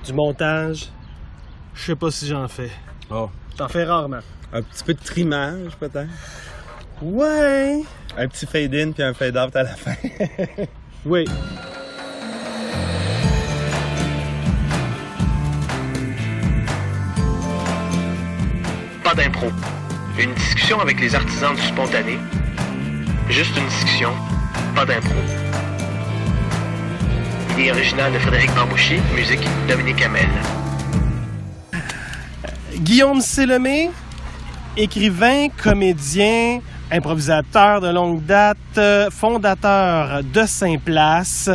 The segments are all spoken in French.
du montage, je sais pas si j'en fais. Oh. J'en fais rarement. Un petit peu de trimage, peut-être? Ouais. Un petit fade-in puis un fade-out à la fin. Oui. Pas d'impro. Une discussion avec les artisans du spontané. Juste une discussion, pas d'impro. Idée originale de Frédéric Bambouchi, musique Dominique Hamel. Guillaume Sélemé, écrivain, comédien, improvisateur de longue date, fondateur de Saint-Place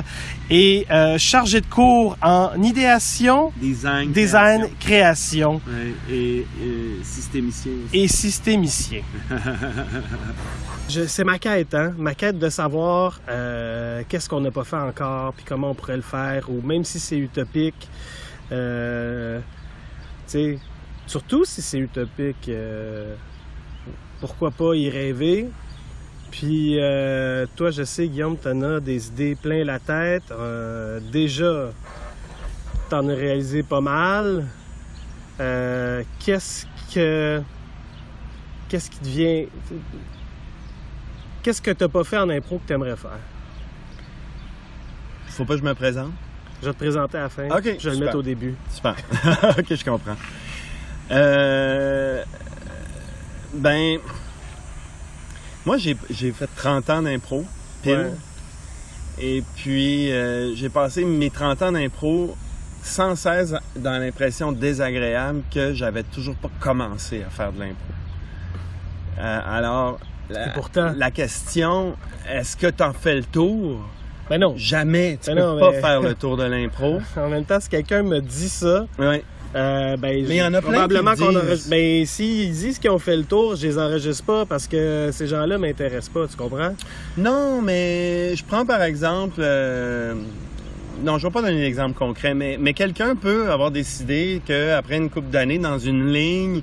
et chargé de cours en idéation, design, création Ouais, et systémicien aussi. et systémicien. C'est ma quête, hein? Ma quête de savoir qu'est-ce qu'on n'a pas fait encore, puis comment on pourrait le faire, ou même si c'est utopique, tu sais, surtout si c'est utopique, pourquoi pas y rêver? Puis toi, je sais, Guillaume, t'en as des idées plein la tête. Déjà, t'en as réalisé pas mal. Qu'est-ce qui devient... Qu'est-ce que t'as pas fait en impro que t'aimerais faire? Faut pas que je me présente? Je vais te présenter à la fin. OK, Je vais le mettre au début. Super. OK, je comprends. Ben... Moi, j'ai fait 30 ans d'impro, pile. Ouais. Et puis, j'ai passé mes 30 ans d'impro sans cesse dans l'impression désagréable que j'avais toujours pas commencé à faire de l'impro. Alors, Et pourtant... la question, est-ce que t'en fais le tour? Ben non. Jamais. Tu Ben peux non, pas mais- faire le tour de l'impro. En même temps, si quelqu'un me dit ça... Oui. mais il y en a plein probablement qui le qu'on disent. enregistre. Mais s'ils disent qu'ils ont fait le tour, je les enregistre pas parce que ces gens-là m'intéressent pas, tu comprends? Non, mais je prends par exemple... Non, je ne vais pas donner l'exemple concret, mais quelqu'un peut avoir décidé qu'après une couple d'années, dans une ligne,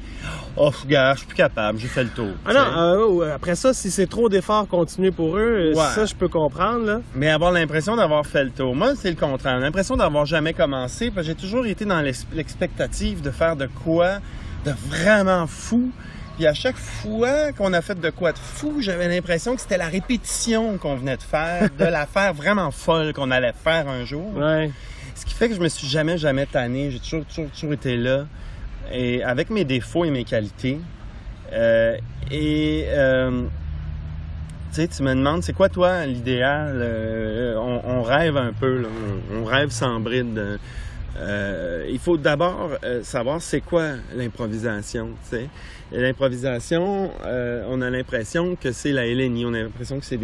oh, gars, je suis plus capable, j'ai fait le tour. Ah non, après ça, si c'est trop d'efforts continus pour eux, Ouais. ça, je peux comprendre, là. Mais avoir l'impression d'avoir fait le tour. Moi, c'est le contraire. L'impression d'avoir jamais commencé, parce que j'ai toujours été dans l'expectative de faire de quoi de vraiment fou. Puis à chaque fois qu'on a fait de quoi de fou, j'avais l'impression que c'était la répétition qu'on venait de faire, de l'affaire vraiment folle qu'on allait faire un jour. Ouais. Ce qui fait que je me suis jamais tanné. J'ai toujours été là. Et avec mes défauts et mes qualités. Tu sais, tu me demandes, c'est quoi toi l'idéal? On rêve un peu, là. On rêve sans bride. Il faut d'abord savoir c'est quoi l'improvisation, tu sais. L'improvisation, on a l'impression que c'est la LNI, on a l'impression que c'est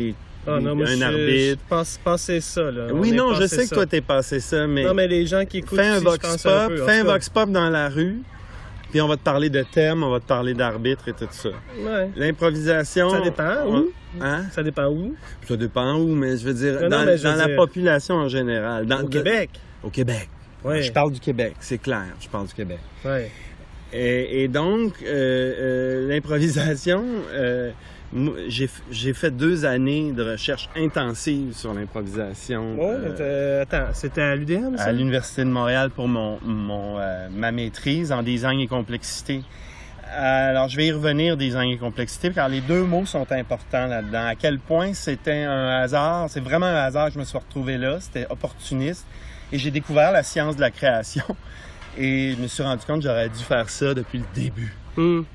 un arbitre. Passé ça, là. Oui, On est non, je passé sais que ça. toi t'es passé ça, mais Non, mais les gens qui écoutent fais un ici, vox je pense pop, un peu, en fais un tout cas. vox pop dans la rue, puis on va te parler de thème, on va te parler d'arbitre et tout ça. Ouais. L'improvisation... Ça dépend où? Hein? Ça dépend où? Ça dépend où, mais je veux dire, Non, mais je veux dans la dire- population en général. Au Québec? Au Québec. Ouais. Je parle du Québec, c'est clair, je parle du Québec. Ouais. Et donc, l'improvisation, j'ai fait 2 années de recherche intensive sur l'improvisation Attends, c'était à l'UDM, ça? à l'Université de Montréal pour ma maîtrise en design et complexité. Alors, je vais y revenir, design et complexité, car les 2 mots sont importants là-dedans. À quel point c'était un hasard, c'est vraiment un hasard que je me suis retrouvé là, c'était opportuniste. Et j'ai découvert la science de la création. Et je me suis rendu compte que j'aurais dû faire ça depuis le début.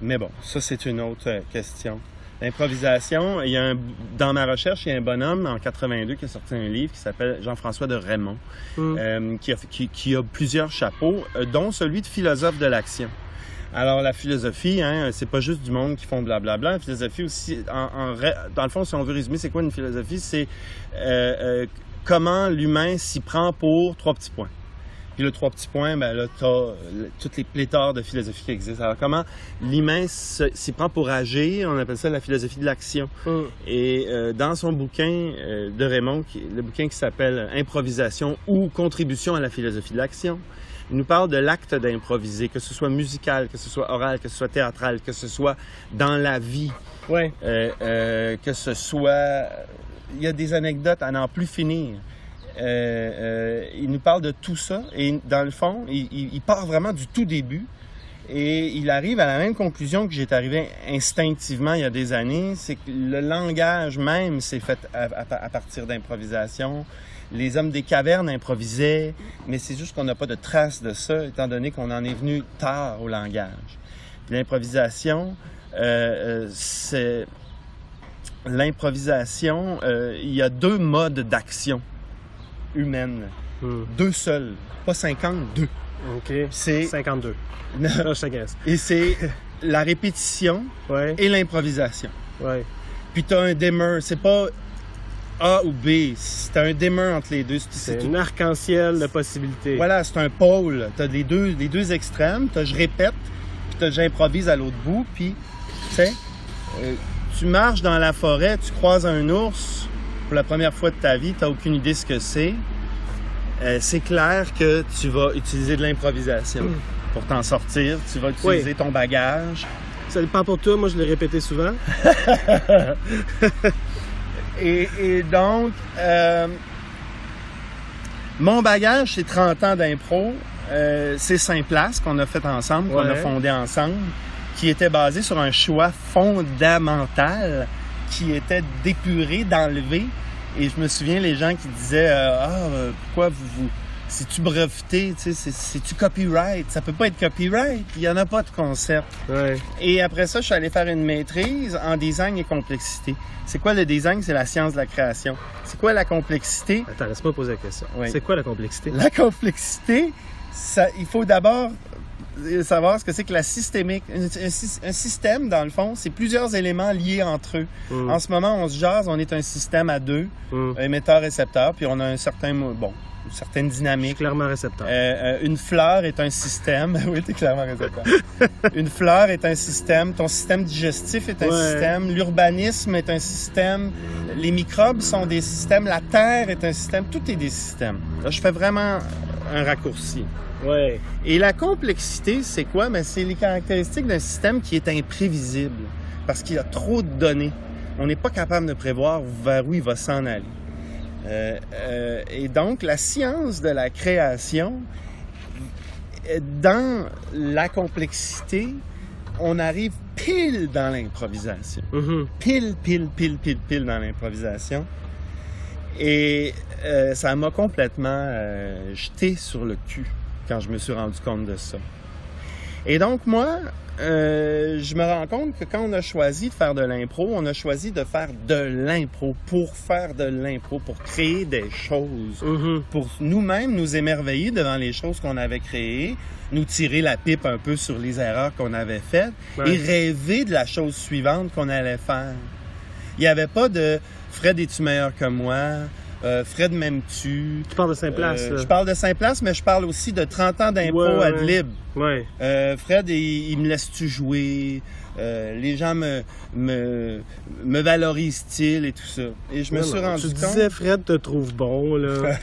Mais bon, ça, c'est une autre question. L'improvisation, dans ma recherche, il y a un bonhomme en 82 qui a sorti un livre qui s'appelle Jean-François de Raymond, qui a plusieurs chapeaux, dont celui de philosophe de l'action. Alors, la philosophie, hein, c'est pas juste du monde qui font blablabla. La philosophie aussi, dans le fond, si on veut résumer, c'est quoi une philosophie? C'est comment l'humain s'y prend pour 3 petits points. Puis le 3 petits points, ben là, t'as toutes les pléthores de philosophie qui existent. Alors, comment l'humain s'y prend pour agir, on appelle ça la philosophie de l'action. Et dans son bouquin de Raymond, le bouquin qui s'appelle Improvisation ou Contribution à la philosophie de l'action, il nous parle de l'acte d'improviser, que ce soit musical, que ce soit oral, que ce soit théâtral, que ce soit dans la vie, Ouais. que ce soit... Il y a des anecdotes à n'en plus finir. il nous parle de tout ça. Et dans le fond, il part vraiment du tout début. Et il arrive à la même conclusion que j'étais arrivé instinctivement il y a des années. C'est que le langage même s'est fait à partir d'improvisation. Les hommes des cavernes improvisaient, mais c'est juste qu'on n'a pas de traces de ça, étant donné qu'on en est venu tard au langage. L'improvisation, c'est... L'improvisation, il y a 2 modes d'action humaine. 2 seuls, pas 50, 2. OK, c'est 52. Non. Là, je t'agresse. Et c'est la répétition et l'improvisation. Ouais. Puis tu as un dimmer, c'est pas A ou B, c'est un dimmer entre les deux. C'est un arc-en-ciel de possibilités. Voilà, c'est un pôle. Tu as les deux extrêmes, tu as je répète, puis tu as j'improvise à l'autre bout, puis tu sais, tu marches dans la forêt, tu croises un ours pour la première fois de ta vie, tu n'as aucune idée ce que c'est. C'est clair que tu vas utiliser de l'improvisation pour t'en sortir. Tu vas utiliser ton bagage. Ça dépend pour toi. Moi, je l'ai répété souvent. et donc, mon bagage, c'est 30 ans d'impro. C'est 5 places qu'on a fait ensemble, qu'on a fondé ensemble, qui était basé sur un choix fondamental qui était d'épurer, d'enlever. Et je me souviens les gens qui disaient pourquoi vous c'est-tu breveté, tu sais, c'est-tu copyright? Ça peut pas être copyright, il y en a pas de concept. Ouais. Et après ça, je suis allé faire une maîtrise en design et complexité. C'est quoi le design? C'est la science de la création. C'est quoi la complexité? Attends, laisse-moi poser la question. Oui. C'est quoi la complexité? La complexité, il faut d'abord savoir ce que c'est que la systémique. Un système, dans le fond, c'est plusieurs éléments liés entre eux. En ce moment, on se jase, on est un système à 2, émetteur-récepteur, puis on a une certaine dynamique. Je suis clairement récepteur. Une fleur est un système. Oui, t'es clairement récepteur. Une fleur est un système. Ton système digestif est un système. L'urbanisme est un système. Les microbes sont des systèmes. La terre est un système. Tout est des systèmes. Là, je fais vraiment un raccourci. Ouais. Et la complexité, c'est quoi? Ben, c'est les caractéristiques d'un système qui est imprévisible parce qu'il y a trop de données. On n'est pas capable de prévoir vers où il va s'en aller. Et donc, la science de la création, dans la complexité, on arrive pile dans l'improvisation. Pile dans l'improvisation. Et ça m'a complètement jeté sur le cul quand je me suis rendu compte de ça. Et donc, moi, je me rends compte que quand on a choisi de faire de l'impro, on a choisi de faire de l'impro pour faire de l'impro, pour créer des choses, pour nous-mêmes nous émerveiller devant les choses qu'on avait créées, nous tirer la pipe un peu sur les erreurs qu'on avait faites et rêver de la chose suivante qu'on allait faire. Il n'y avait pas de « Fred, es-tu meilleur que moi? » Fred, m'aimes-tu? Tu parles de Saint-Place. Je parle de Saint-Place, mais je parle aussi de 30 ans d'impro ad lib. Ouais. Fred, il me laisse-tu jouer? Les gens me valorisent-ils et tout ça. Et je me suis rendu compte... Tu disais, Fred te trouve bon, là.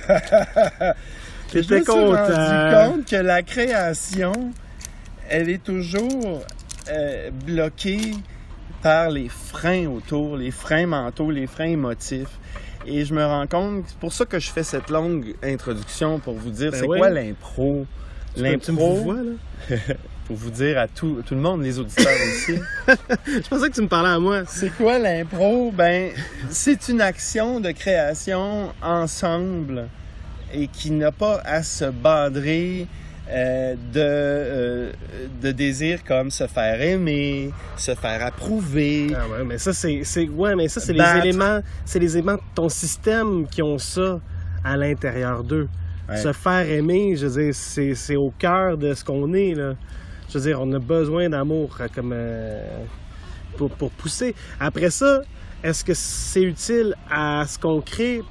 J'étais content. Je me suis rendu compte que la création, elle est toujours bloquée par les freins autour, les freins mentaux, les freins émotifs. Et je me rends compte, c'est pour ça que je fais cette longue introduction pour vous dire quoi l'impro. Tu me vois, là? Pour vous dire à tout le monde, les auditeurs aussi. Je pensais que tu me parlais à moi. C'est quoi l'impro? Ben, c'est une action de création ensemble et qui n'a pas à se badrer de désirs comme se faire aimer, se faire approuver. Ah ouais, mais ça c'est les éléments de ton système qui ont ça à l'intérieur d'eux. Ouais. Se faire aimer, je veux dire, c'est au cœur de ce qu'on est là. Je veux dire, on a besoin d'amour comme pour pousser. Après ça, est-ce que c'est utile à ce qu'on crée?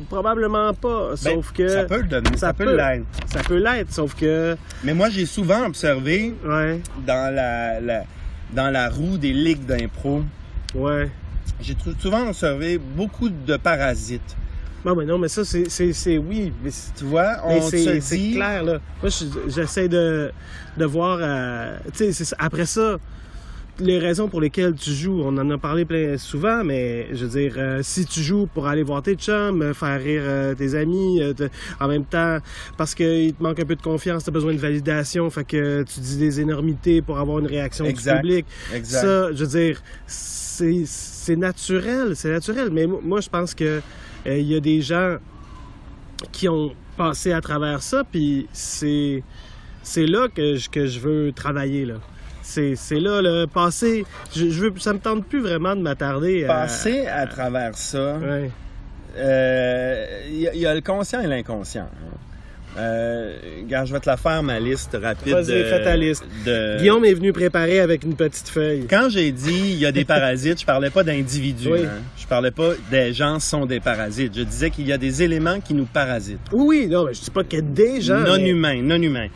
Probablement pas, sauf que... Ça peut le donner, ça peut l'être. Ça peut l'être, sauf que... Mais moi, j'ai souvent observé dans la roue des ligues d'impro, j'ai souvent observé beaucoup de parasites. Non, mais ça, c'est oui. Mais tu vois, on se dit... C'est clair, là. Moi, j'essaie de voir... tu sais, après ça... les raisons pour lesquelles tu joues, on en a parlé souvent, mais je veux dire, si tu joues pour aller voir tes chums, faire rire tes amis, en même temps, parce qu'il te manque un peu de confiance, tu as besoin de validation, fait que tu dis des énormités pour avoir une réaction du public. Exact. Ça, je veux dire, c'est naturel, mais moi, je pense que il y a des gens qui ont passé à travers ça, puis c'est là que je veux travailler, là. C'est là, le passé. Ça me tente plus vraiment de m'attarder Passer à travers ça, ouais. y a le conscient et l'inconscient. Regarde, je vais te la faire, ma liste rapide. Vas-y, fais ta liste. Guillaume est venu préparer avec une petite feuille. Quand j'ai dit il y a des parasites, je parlais pas d'individus. Oui. Hein? Je parlais pas des gens sont des parasites. Je disais qu'il y a des éléments qui nous parasitent. Oui, non, mais je dis pas qu'il y a des gens. Non humains.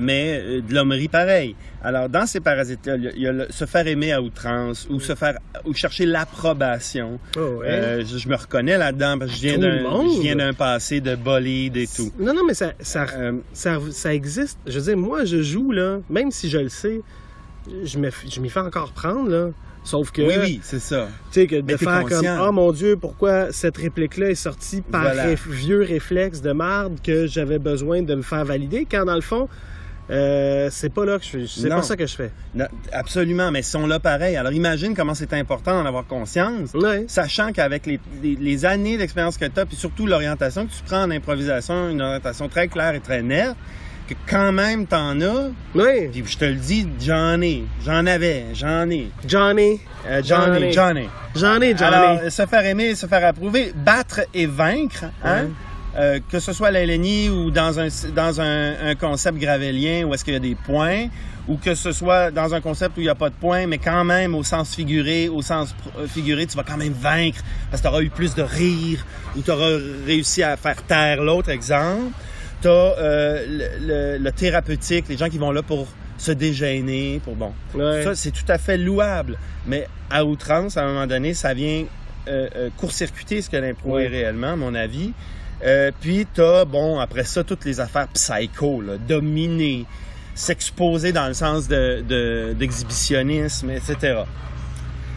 Mais de l'hommerie pareil. Alors, dans ces parasites-là, il y a se faire aimer à outrance ou chercher l'approbation. Oh, ouais. Je me reconnais là-dedans parce que je viens d'un passé de bolide et tout. Non, mais ça existe. Je veux dire, moi, je joue, là, même si je le sais, je m'y fais encore prendre, là. Sauf que... Oui, c'est ça. Tu sais, que de t'es faire conscient. comme « Oh mon Dieu, pourquoi cette réplique-là est sortie par vieux réflexe de marde que j'avais besoin de me faire valider » quand, dans le fond, c'est pas là que je fais. C'est pas ça que je fais. Non, absolument, mais ils sont là pareil. Alors, imagine comment c'est important d'en avoir conscience, sachant qu'avec les années d'expérience que tu as, puis surtout l'orientation que tu prends en improvisation, une orientation très claire et très nette, que quand même t'en as. Oui. Puis je te le dis, j'en ai. Johnny. Alors, se faire aimer, se faire approuver, battre et vaincre, hein? Que ce soit à la LNI ou dans un concept gravélien où est-ce qu'il y a des points, ou que ce soit dans un concept où il n'y a pas de points, mais quand même au sens figuré, tu vas quand même vaincre parce que tu auras eu plus de rire ou tu auras réussi à faire taire l'autre, exemple. Tu as le thérapeutique, les gens qui vont là pour se dégêner, pour bon. Ouais. Ça, c'est tout à fait louable. Mais à outrance, à un moment donné, ça vient court-circuiter ce que l'impro est réellement, à mon avis. Puis t'as, après ça, toutes les affaires psycho, là, dominer, s'exposer dans le sens d'exhibitionnisme, etc.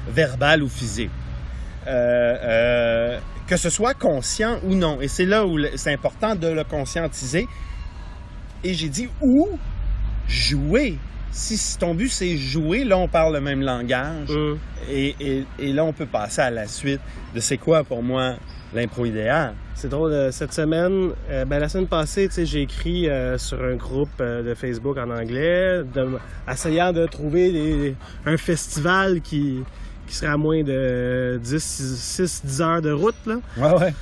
Verbal ou physique. Que ce soit conscient ou non. Et c'est là où c'est important de le conscientiser. Et j'ai dit, ou jouer. Si ton but, c'est jouer, là, on parle le même langage. Et là, on peut passer à la suite de c'est quoi, pour moi, l'impro idéal. C'est drôle, cette semaine, la semaine passée, tu sais, j'ai écrit sur un groupe de Facebook en anglais, essayant de trouver un festival qui serait à moins de 6-10 heures de route, là. Ouais.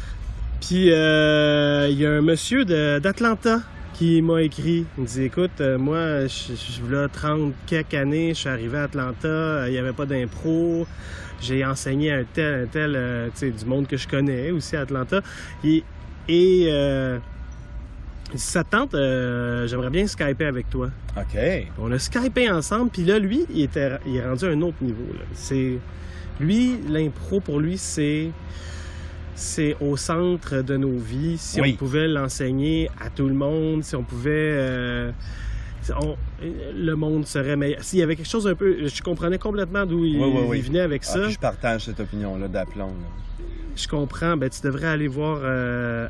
Puis, il y a un monsieur d'Atlanta qui m'a écrit. Il me dit, écoute, moi, je là 30 quelques années, je suis arrivé à Atlanta, il n'y avait pas d'impro. J'ai enseigné un tel, tu sais, du monde que je connais aussi à Atlanta. Et ça te tente, j'aimerais bien skyper avec toi. OK. On a skypé ensemble, puis là, lui, il est rendu à un autre niveau, là. Lui, l'impro, pour lui, c'est au centre de nos vies. Si on pouvait l'enseigner à tout le monde, si on pouvait... le monde serait meilleur. S'il y avait quelque chose un peu... Je comprenais complètement d'où il venait avec ça. Puis je partage cette opinion-là d'aplomb. Là. Je comprends. Tu devrais aller voir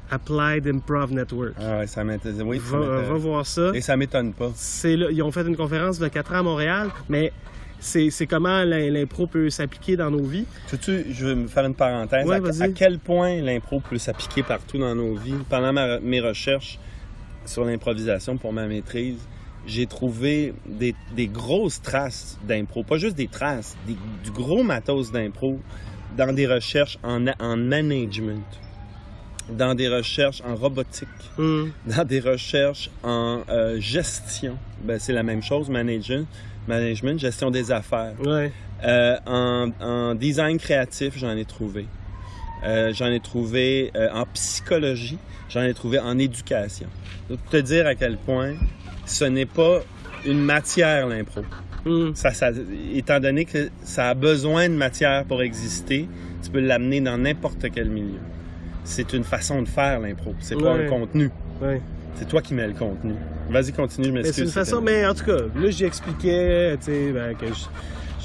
Applied Improv Network. Ah ouais, ça m'intéresse. Oui, va voir ça. Et ça m'étonne pas. Ils ont fait une conférence de 4 ans à Montréal, mais c'est comment l'impro peut s'appliquer dans nos vies. Je vais me faire une parenthèse. À quel point l'impro peut s'appliquer partout dans nos vies? Pendant mes recherches sur l'improvisation pour ma maîtrise, j'ai trouvé des grosses traces d'impro. Pas juste des traces, du gros matos d'impro dans des recherches en management, dans des recherches en robotique, dans des recherches en gestion. C'est la même chose, management, gestion des affaires. Ouais. En design créatif, j'en ai trouvé. J'en ai trouvé en psychologie, j'en ai trouvé en éducation. Donc, pour te dire à quel point ce n'est pas une matière, l'impro. Étant donné que ça a besoin de matière pour exister, tu peux l'amener dans n'importe quel milieu. C'est une façon de faire, l'impro. C'est pas un contenu. Ouais. C'est toi qui mets le contenu. Vas-y, continue, je m'excuse. C'est une façon, mais en tout cas, là, j'expliquais, tu sais, que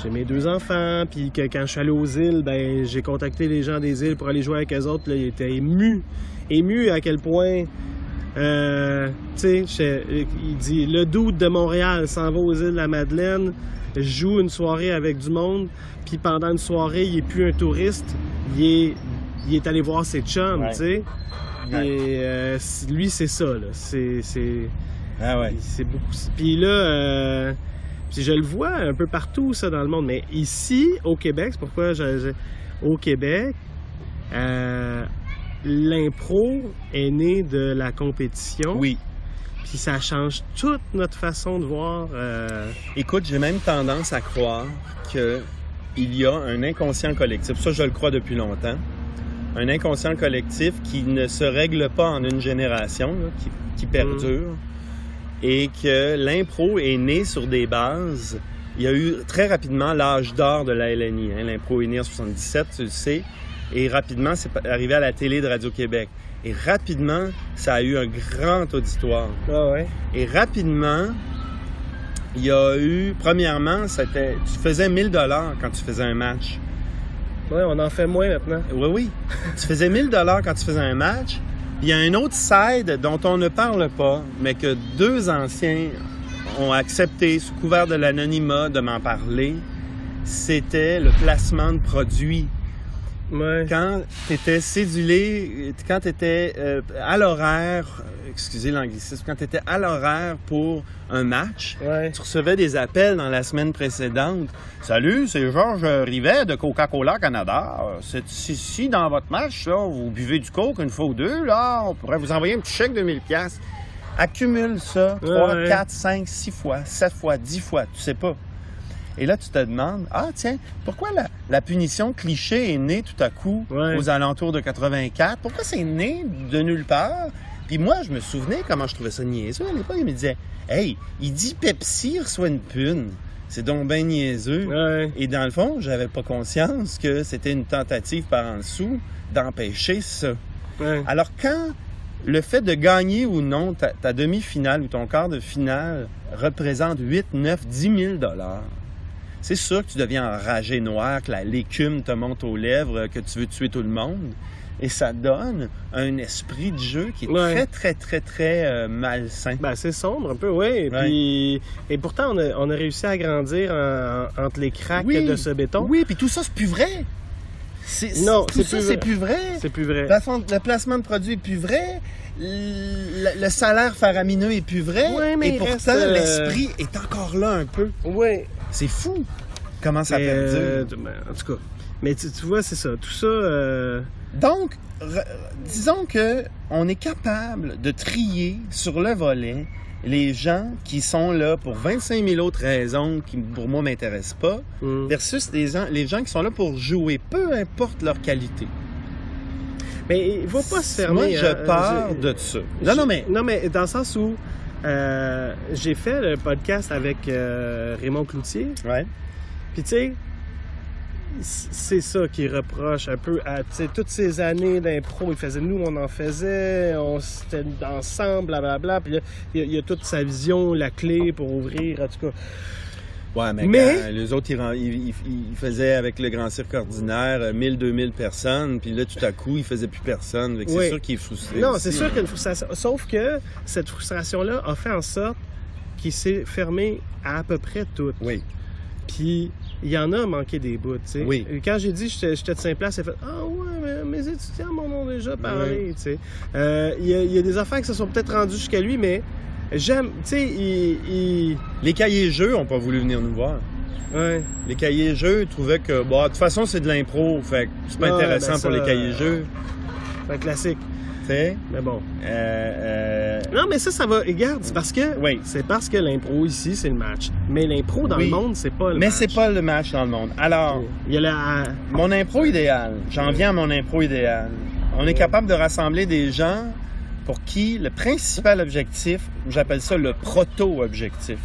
j'ai mes 2 enfants, puis que quand je suis allé aux îles, ben j'ai contacté les gens des îles pour aller jouer avec eux autres. Là, ils étaient émus à quel point, tu sais, il dit, le dude de Montréal s'en va aux îles de la Madeleine, joue une soirée avec du monde, puis pendant une soirée, il est plus un touriste, il est allé voir ses chums, Ouais. tu sais. Ouais. Et lui, c'est ça, là. C'est Ah ouais. c'est beaucoup. Puis là, puis je le vois un peu partout, ça, dans le monde. Mais ici, au Québec, c'est pourquoi au Québec, l'impro est né de la compétition. Oui. Puis ça change toute notre façon de voir. Écoute, j'ai même tendance à croire qu'il y a un inconscient collectif. Ça, je le crois depuis longtemps. Un inconscient collectif qui ne se règle pas en une génération, là, qui perdure. Et que l'impro est né sur des bases. Il y a eu très rapidement l'âge d'or de la LNI. Hein. L'impro est né en 77, tu le sais. Et rapidement, c'est arrivé à la télé de Radio-Québec. Et rapidement, ça a eu un grand auditoire. Ah ouais. Et rapidement, il y a eu... Premièrement, tu faisais 1000 $ quand tu faisais un match. Ouais, on en fait moins maintenant. Oui. Tu faisais 1000 $ quand tu faisais un match. Il y a un autre side dont on ne parle pas, mais que 2 anciens ont accepté, sous couvert de l'anonymat, de m'en parler. C'était le placement de produits. Ouais. Quand tu étais cédulé, quand tu étais à l'horaire, excusez l'anglicisme, quand tu étais à l'horaire pour un match, Ouais. tu recevais des appels dans la semaine précédente. « Salut, c'est Georges Rivet de Coca-Cola Canada. Si dans votre match, là, vous buvez du Coke une fois ou 2, là, on pourrait vous envoyer un petit chèque de 1000 $. Accumule ça 3, Ouais. 4, 5, 6 fois, 7 fois, 10 fois, tu sais pas. Et là, tu te demandes, tiens, pourquoi la punition cliché est née tout à coup aux alentours de 84? Pourquoi c'est né de nulle part? Puis moi, je me souvenais comment je trouvais ça niaiseux à l'époque. Il me disait, hey, il dit Pepsi reçoit une pune. C'est donc ben niaiseux. Ouais. Et dans le fond, j'avais pas conscience que c'était une tentative par en dessous d'empêcher ça. Ouais. Alors quand le fait de gagner ou non ta demi-finale ou ton quart de finale représente 8, 9, 10 000 $, c'est sûr que tu deviens enragé noir, que l'écume te monte aux lèvres, que tu veux tuer tout le monde. Et ça donne un esprit de jeu qui est très, très, très, très malsain. Ben, c'est sombre un peu, oui. Puis, et pourtant, on a réussi à grandir entre les craques de ce béton. Oui, puis tout ça, c'est plus vrai. Non, tout ça, c'est plus vrai. C'est plus vrai. Le placement de produits est plus vrai. Le salaire faramineux est plus vrai. Oui, mais et pourtant, l'esprit est encore là un peu. Oui. C'est fou comment ça perdure. En tout cas, mais tu vois, c'est ça. Tout ça... Donc, disons que on est capable de trier sur le volet les gens qui sont là pour 25 000 autres raisons qui, pour moi, m'intéressent pas, versus les gens qui sont là pour jouer, peu importe leur qualité. Mais il ne faut pas se fermer. Moi, je pars de ça. Non, mais dans le sens où j'ai fait le podcast avec Raymond Cloutier. Ouais. Puis tu sais, c'est ça qu'il reproche un peu à toutes ces années d'impro. Il faisait, nous, on en faisait, on était ensemble, blablabla. Puis là, il y a toute sa vision, la clé pour ouvrir, en tout cas. Ouais, mais les autres, ils faisaient avec le Grand Cirque ordinaire 1000, 2000 personnes, puis là, tout à coup, ils faisaient plus personne. C'est sûr qu'il est frustré. Non, c'est sûr qu'il y a une frustration. Sauf que cette frustration-là a fait en sorte qu'il s'est fermé à peu près tout. Oui. Puis, il y en a manqué des bouts, tu sais. Oui. Quand j'ai dit j'étais de Saint-Place, il a fait « Ah ouais, mais mes étudiants m'en ont déjà parlé, tu sais. » Il y a des affaires qui se sont peut-être rendues jusqu'à lui, mais j'aime, tu sais, Les cahiers jeux n'ont pas voulu venir nous voir. Ouais. Les cahiers jeux trouvaient que, de toute façon, c'est de l'impro, fait que c'est pas intéressant pour les cahiers jeux. C'est un classique. T'sais? Mais bon. Non, mais ça va. Regarde, c'est parce que. Oui. C'est parce que l'impro ici, c'est le match. Mais l'impro dans le monde, c'est pas le match. Mais c'est pas le match dans le monde. Alors, il y a mon impro idéal. J'en viens à mon impro idéal. On est capable de rassembler des gens pour qui le principal objectif, j'appelle ça le proto-objectif.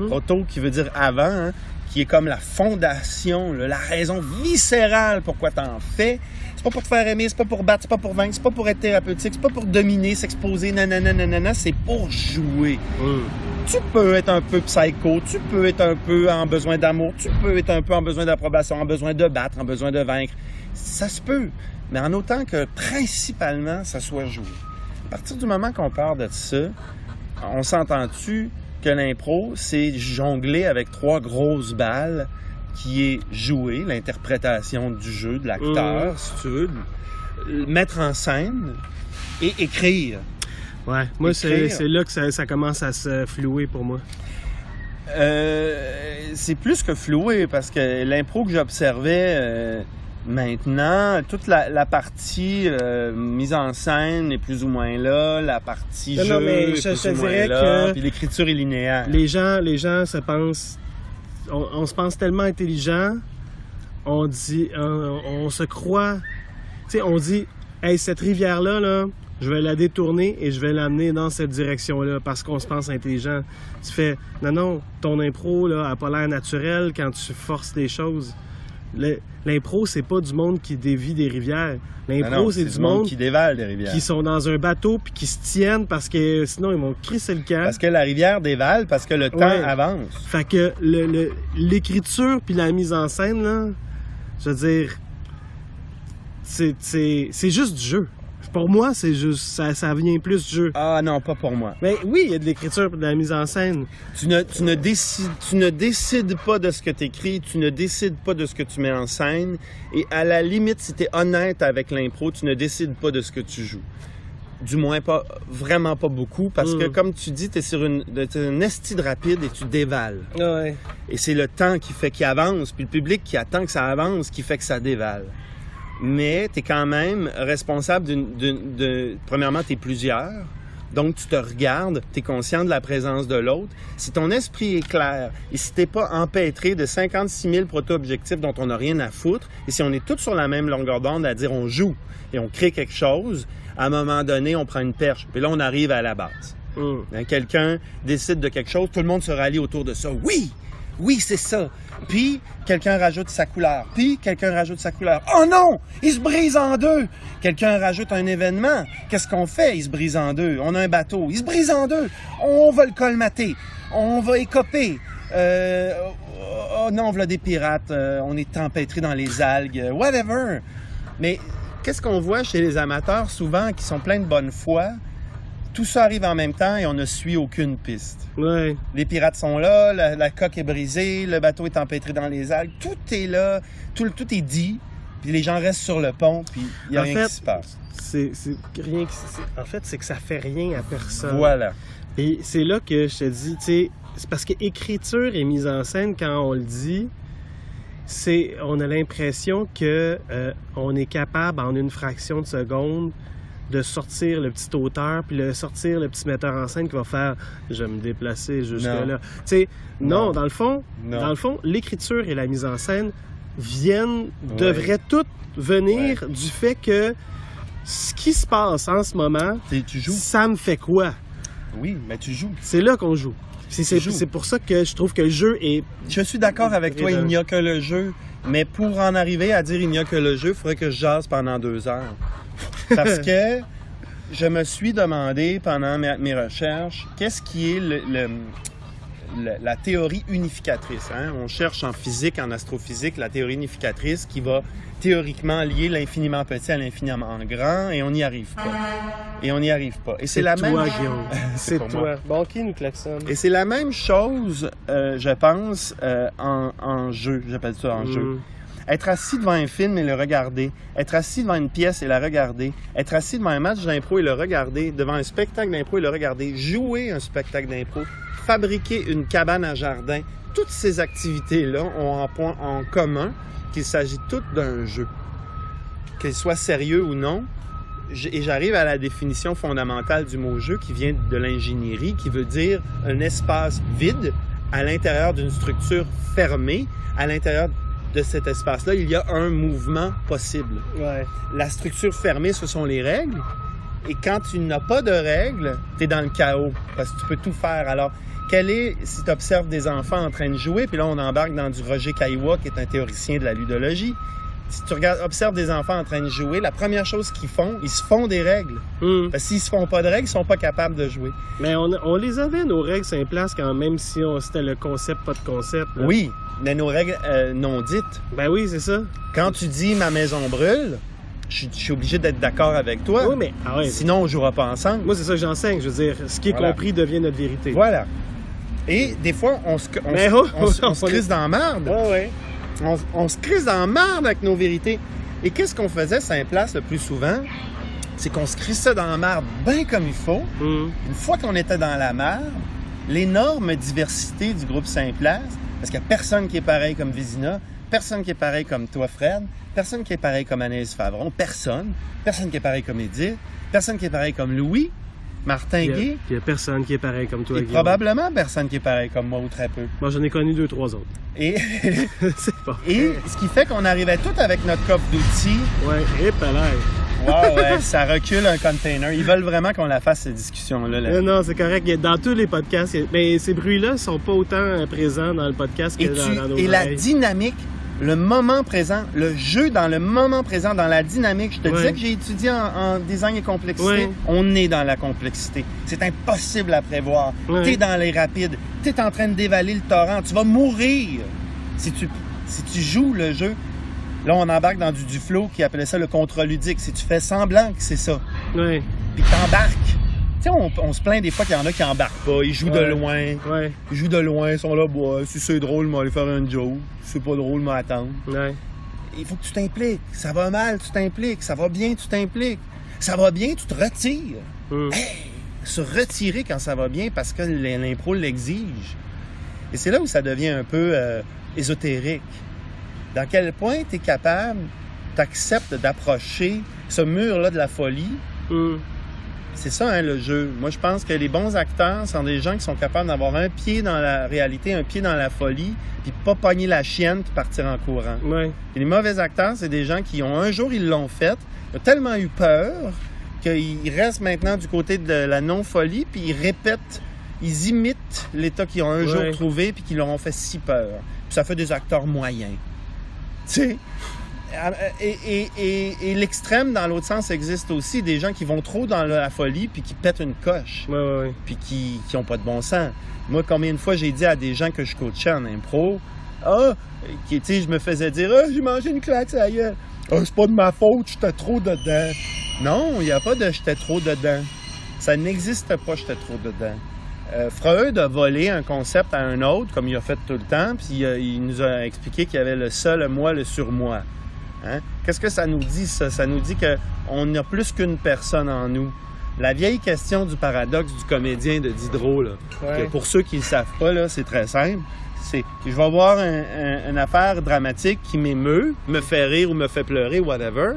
Proto qui veut dire avant, hein, qui est comme la fondation, là, la raison viscérale pourquoi tu en fais. C'est pas pour te faire aimer, c'est pas pour battre, c'est pas pour vaincre, c'est pas pour être thérapeutique, c'est pas pour dominer, s'exposer, nanana, c'est pour jouer. Tu peux être un peu psycho, tu peux être un peu en besoin d'amour, tu peux être un peu en besoin d'approbation, en besoin de battre, en besoin de vaincre. Ça se peut, mais en autant que principalement, ça soit joué. À partir du moment qu'on parle de ça, on s'entend-tu que l'impro, c'est jongler avec 3 grosses balles qui est jouer, l'interprétation du jeu, de l'acteur, si tu veux, mettre en scène et écrire. Ouais, moi, c'est là que ça commence à se flouer pour moi. C'est plus que floué, parce que l'impro que j'observais maintenant, toute la partie mise en scène est plus ou moins là, la partie jeu mais est plus ou moins là, puis l'écriture est linéaire. Les gens se pensent... On se pense tellement intelligent, on se croit... Tu sais, on dit, hey, cette rivière-là, là, je vais la détourner et je vais l'amener dans cette direction-là parce qu'on se pense intelligent. Tu fais, non, ton impro, là, n'a pas l'air naturel quand tu forces les choses. L'impro, c'est pas du monde qui dévie des rivières. L'impro, c'est du monde qui dévale des rivières. Qui sont dans un bateau puis qui se tiennent parce que sinon, ils vont crisser le camp. Parce que la rivière dévale, parce que le temps avance. Fait que l'écriture puis la mise en scène, là, je veux dire, c'est juste du jeu. Pour moi, c'est juste, ça vient plus du jeu. Ah non, pas pour moi. Mais oui, il y a de l'écriture et de la mise en scène. Tu ne décides pas de ce que tu écris, tu ne décides pas de ce que tu mets en scène. Et à la limite, si tu es honnête avec l'impro, tu ne décides pas de ce que tu joues. Du moins, vraiment pas beaucoup, parce que, comme tu dis, tu es sur une estide rapide et tu dévales. Ouais. Et c'est le temps qui fait qu'il avance, puis le public qui attend que ça avance qui fait que ça dévale. Mais tu es quand même responsable premièrement, tu es plusieurs, donc tu te regardes, tu es conscient de la présence de l'autre. Si ton esprit est clair et si tu n'es pas empêtré de 56 000 proto-objectifs dont on n'a rien à foutre, et si on est tous sur la même longueur d'onde à dire on joue et on crée quelque chose, à un moment donné, on prend une perche, puis là, on arrive à la base. Quelqu'un décide de quelque chose, tout le monde se rallie autour de ça. Oui, c'est ça. Puis, quelqu'un rajoute sa couleur. Puis, quelqu'un rajoute sa couleur. Oh non! Il se brise en deux! Quelqu'un rajoute un événement. Qu'est-ce qu'on fait? Il se brise en deux. On a un bateau. Il se brise en deux. On va le colmater. On va écoper. Oh non, voilà des pirates. On est empêtrés dans les algues. Whatever. Mais, qu'est-ce qu'on voit chez les amateurs, souvent, qui sont pleins de bonne foi? Tout ça arrive en même temps et on ne suit aucune piste. Ouais. Les pirates sont là, la coque est brisée, le bateau est empêtré dans les algues, tout est là, tout est dit, puis les gens restent sur le pont, puis il n'y a rien qui se passe. En fait, c'est que ça fait rien à personne. Voilà. Et c'est là que je te dis, tu sais, c'est parce que écriture et mise en scène, quand on le dit, on a l'impression que on est capable, en une fraction de seconde, de sortir le petit auteur, puis de sortir le petit metteur en scène qui va faire « je vais me déplacer jusque-là ». Tu sais, non, dans le fond, l'écriture et la mise en scène devraient toutes venir du fait que ce qui se passe en ce moment, tu joues. Ça me fait quoi? Oui, mais tu joues. C'est là qu'on joue. C'est pour ça que je trouve que le jeu est... Je suis d'accord avec toi, il n'y a que le jeu. Mais pour en arriver à dire il n'y a que le jeu, il faudrait que je jase pendant 2 heures. Parce que je me suis demandé pendant mes recherches, qu'est-ce qui est la théorie unificatrice. Hein? On cherche en physique, en astrophysique, la théorie unificatrice qui va théoriquement lier l'infiniment petit à l'infiniment grand, et on n'y arrive pas. Et c'est la même... Guillaume. C'est toi. Moi. Bon, qui nous klaxonne? Et c'est la même chose, je pense, en jeu. J'appelle ça en jeu. Être assis devant un film et le regarder. Être assis devant une pièce et la regarder. Être assis devant un match d'impro et le regarder. Devant un spectacle d'impro et le regarder. Jouer un spectacle d'impro. Fabriquer une cabane à jardin. Toutes ces activités-là ont en point en commun qu'il s'agit toutes d'un jeu. Qu'il soit sérieux ou non. Et j'arrive à la définition fondamentale du mot jeu qui vient de l'ingénierie, qui veut dire un espace vide à l'intérieur d'une structure fermée, à l'intérieur de cet espace-là, il y a un mouvement possible. Ouais. La structure fermée, ce sont les règles. Et quand tu n'as pas de règles, tu es dans le chaos, parce que tu peux tout faire. Alors, si tu observes des enfants en train de jouer, puis là, on embarque dans du Roger Caillois, qui est un théoricien de la ludologie. Si tu observes des enfants en train de jouer, la première chose qu'ils font, ils se font des règles. Parce que s'ils se font pas de règles, ils sont pas capables de jouer. Mais on les avait, nos règles sur place, quand même si c'était le concept, pas de concept. Là. Oui, mais nos règles non dites. Ben oui, c'est ça. Quand tu dis « ma maison brûle », je suis obligé d'être d'accord avec toi. Oui, mais sinon, on ne jouera pas ensemble. Moi, c'est ça que j'enseigne. Je veux dire, ce qui est compris devient notre vérité. Voilà. Et des fois, on se crisse dans la marde. Ouais. On se crisse dans la marde avec nos vérités. Et qu'est-ce qu'on faisait Saint-Place le plus souvent? C'est qu'on se crissait dans la marde bien comme il faut. Une fois qu'on était dans la marde, l'énorme diversité du groupe Saint-Place, parce qu'il n'y a personne qui est pareil comme Vézina, personne qui est pareil comme toi, Fred, personne qui est pareil comme Anaïs Favron, personne qui est pareil comme Édith, personne qui est pareil comme Louis, Martin Guy. Il n'y a personne qui est pareil comme toi, et Guillaume. Probablement personne qui est pareil comme moi ou très peu. Moi, j'en ai connu 2-3 autres. Et, c'est pas et ce qui fait qu'on arrivait tous avec notre coffre d'outils. Ouais, et palais. Wow, ouais, ça recule un container. Ils veulent vraiment qu'on la fasse, cette discussion-là. Non, c'est correct. Dans tous les podcasts, mais ces bruits-là ne sont pas autant présents dans le podcast que dans nos oreilles. La dynamique, le moment présent, le jeu dans le moment présent, dans la dynamique. Je te disais que j'ai étudié en design et complexité. Ouais. On est dans la complexité. C'est impossible à prévoir. Ouais. T'es dans les rapides. T'es en train de dévaler le torrent. Tu vas mourir si tu joues le jeu. Là, on embarque dans du flow qui appelait ça le contre-ludique. Si tu fais semblant que c'est ça. Ouais. Puis t'embarques. Tu sais, on se plaint des fois qu'il y en a qui embarquent pas. Ils jouent de loin. Ouais. Ils jouent de loin, ils sont là, bah, si c'est drôle, moi, aller faire un joke. Si c'est pas drôle, moi, attendre. Ouais. Il faut que tu t'impliques. Ça va mal, tu t'impliques. Ça va bien, tu t'impliques. Ça va bien, tu te retires. Hey, se retirer quand ça va bien parce que l'impro l'exige. Et c'est là où ça devient un peu ésotérique. Dans quel point tu es capable, t'acceptes d'approcher ce mur-là de la folie. C'est ça, hein, le jeu. Moi, je pense que les bons acteurs sont des gens qui sont capables d'avoir un pied dans la réalité, un pied dans la folie, puis pas pogner la chienne puis partir en courant. Ouais. Et les mauvais acteurs, c'est des gens qui ont un jour, ils l'ont fait, ils ont tellement eu peur qu'ils restent maintenant du côté de la non-folie, puis ils répètent, ils imitent l'état qu'ils ont un jour trouvé, puis qui leur ont fait si peur. Puis ça fait des acteurs moyens. Tu sais? Et l'extrême, dans l'autre sens, existe aussi. Des gens qui vont trop dans la folie puis qui pètent une coche. Ouais. Puis qui ont pas de bon sens. Moi, combien de fois j'ai dit à des gens que je coachais en impro, tu sais, je me faisais dire, j'ai mangé une claque, ça y est. C'est pas de ma faute, j'étais trop dedans. Non, il n'y a pas de j'étais trop dedans. Ça n'existe pas, j'étais trop dedans. Freud a volé un concept à un autre, comme il a fait tout le temps, puis il nous a expliqué qu'il y avait le ça, le moi, le surmoi. Hein? Qu'est-ce que ça nous dit, ça? Ça nous dit qu'on a plus qu'une personne en nous. La vieille question du paradoxe du comédien de Diderot, là, que pour ceux qui ne le savent pas, là, c'est très simple. C'est je vais voir une affaire dramatique qui m'émeut, me fait rire ou me fait pleurer, whatever,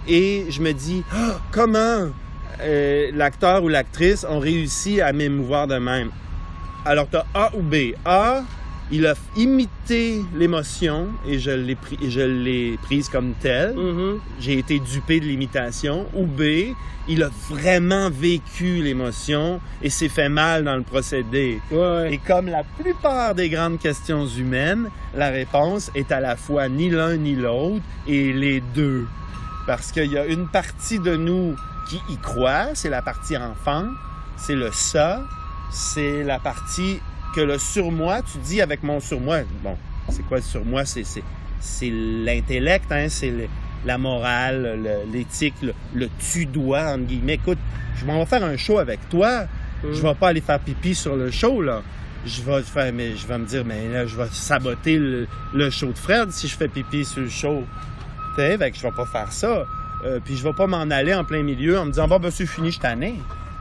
et je me dis, comment l'acteur ou l'actrice ont réussi à m'émouvoir de même? Alors, tu as A ou B. A, il a imité l'émotion et je l'ai prise comme telle. J'ai été dupé de l'imitation. Ou B, il a vraiment vécu l'émotion et s'est fait mal dans le procédé. Et comme la plupart des grandes questions humaines, la réponse est à la fois ni l'un ni l'autre et les deux. Parce qu'il y a une partie de nous qui y croit, c'est la partie enfant, c'est le ça, c'est la partie que le surmoi, tu dis avec mon surmoi, bon, c'est quoi le surmoi? C'est l'intellect, hein? C'est la morale, l'éthique, le tu dois, entre guillemets. Écoute, je m'en vais faire un show avec toi, je vais pas aller faire pipi sur le show, là. Je vais me dire, mais là, je vais saboter le show de Fred si je fais pipi sur le show. Tu sais, fait que je vais pas faire ça. Puis je vais pas m'en aller en plein milieu en me disant, ben c'est fini, je suis tanné.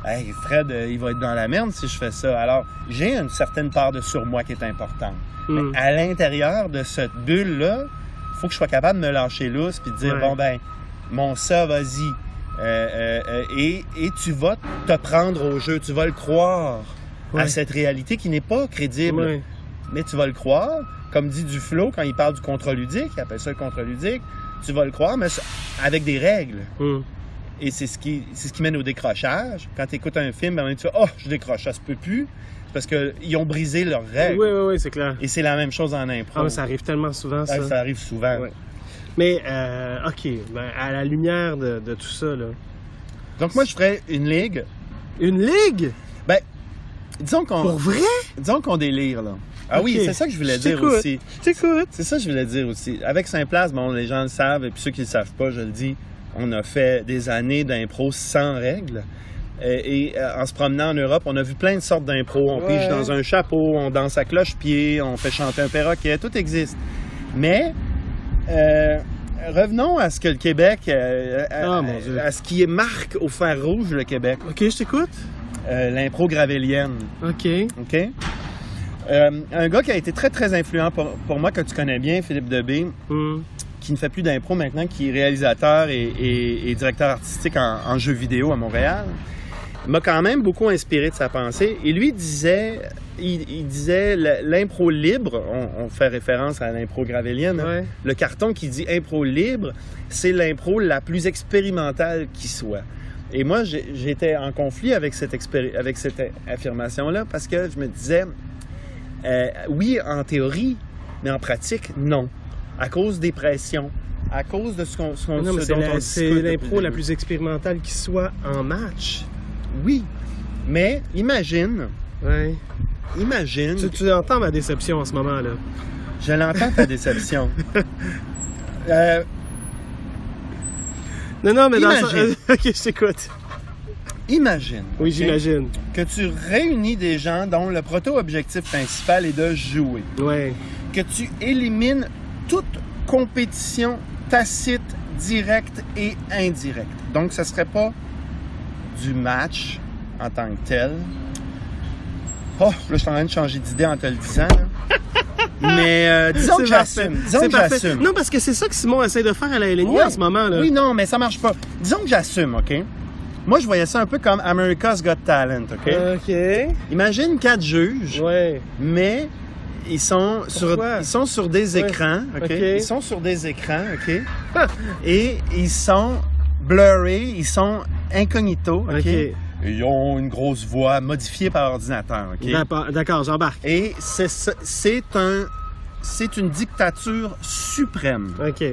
Hey, Fred, il va être dans la merde si je fais ça. Alors, j'ai une certaine part de surmoi qui est importante. Mais à l'intérieur de cette bulle-là, il faut que je sois capable de me lâcher lousse puis de dire, bon, ben, mon ça, vas-y. Et tu vas te prendre au jeu. Tu vas le croire à cette réalité qui n'est pas crédible. Mais tu vas le croire. Comme dit Duflo, quand il parle du contre-ludique, il appelle ça le contre-ludique, tu vas le croire, mais avec des règles. Et c'est ce qui mène au décrochage. Quand tu écoutes un film, ben, tu fais « Oh, je décroche, ça se peut plus. » Parce qu'ils ont brisé leurs règles. Oui, c'est clair. Et c'est la même chose en impro. Ça arrive tellement souvent, ça. Ça arrive souvent. Ouais. Mais, OK, à la lumière de tout ça, là... Donc moi, je ferais une ligue. Une ligue? Ben, disons qu'on... Pour vrai? Disons qu'on délire, là. Ah oui, c'est ça que je voulais dire aussi. Je t'écoute. C'est ça que je voulais dire aussi. Avec Saint-Place, bon, les gens le savent, et puis ceux qui le savent pas, je le dis, on a fait des années d'impro sans règles. Et en se promenant en Europe, on a vu plein de sortes d'impro. On pige dans un chapeau, on danse à cloche-pied, on fait chanter un perroquet, tout existe. Mais revenons à ce que le Québec, à ce qui marque au fer rouge le Québec. OK, je t'écoute. L'impro gravélienne. OK. Un gars qui a été très, très influent pour moi, que tu connais bien, Philippe Debé, qui ne fait plus d'impro maintenant, qui est réalisateur et directeur artistique en jeux vidéo à Montréal, m'a quand même beaucoup inspiré de sa pensée. Et lui disait, il disait l'impro libre, on fait référence à l'impro gravélienne, le carton qui dit impro libre, c'est l'impro la plus expérimentale qui soit. Et moi, j'étais en conflit avec cette affirmation-là parce que je me disais, oui, en théorie, mais en pratique, non. À cause des pressions, à cause de ce dont on discute. C'est l'impro la plus expérimentale qui soit en match. Oui, mais imagine... Ouais. Imagine... Tu entends ma déception en ce moment, là. Je l'entends, ta déception. Non, mais imagine. OK, je t'écoute. Imagine. Oui, j'imagine. Que tu réunis des gens dont le proto-objectif principal est de jouer. Ouais. Que tu élimines toute compétition tacite, directe et indirecte. Donc, ce ne serait pas du match en tant que tel. Oh, là, je suis en train de changer d'idée en te le disant. Mais disons que j'assume. Non, parce que c'est ça que Simon essaie de faire à la LNI en ce moment. Là. Oui, non, mais ça marche pas. Disons que j'assume, OK? Moi, je voyais ça un peu comme America's Got Talent, OK? OK. Imagine 4 juges, mais ils sont sur des écrans, OK? Ils sont sur des écrans, OK? Et ils sont blurrés, ils sont incognito, OK? Ils ont une grosse voix modifiée par ordinateur, OK? D'accord, j'embarque. Et c'est une dictature suprême. OK.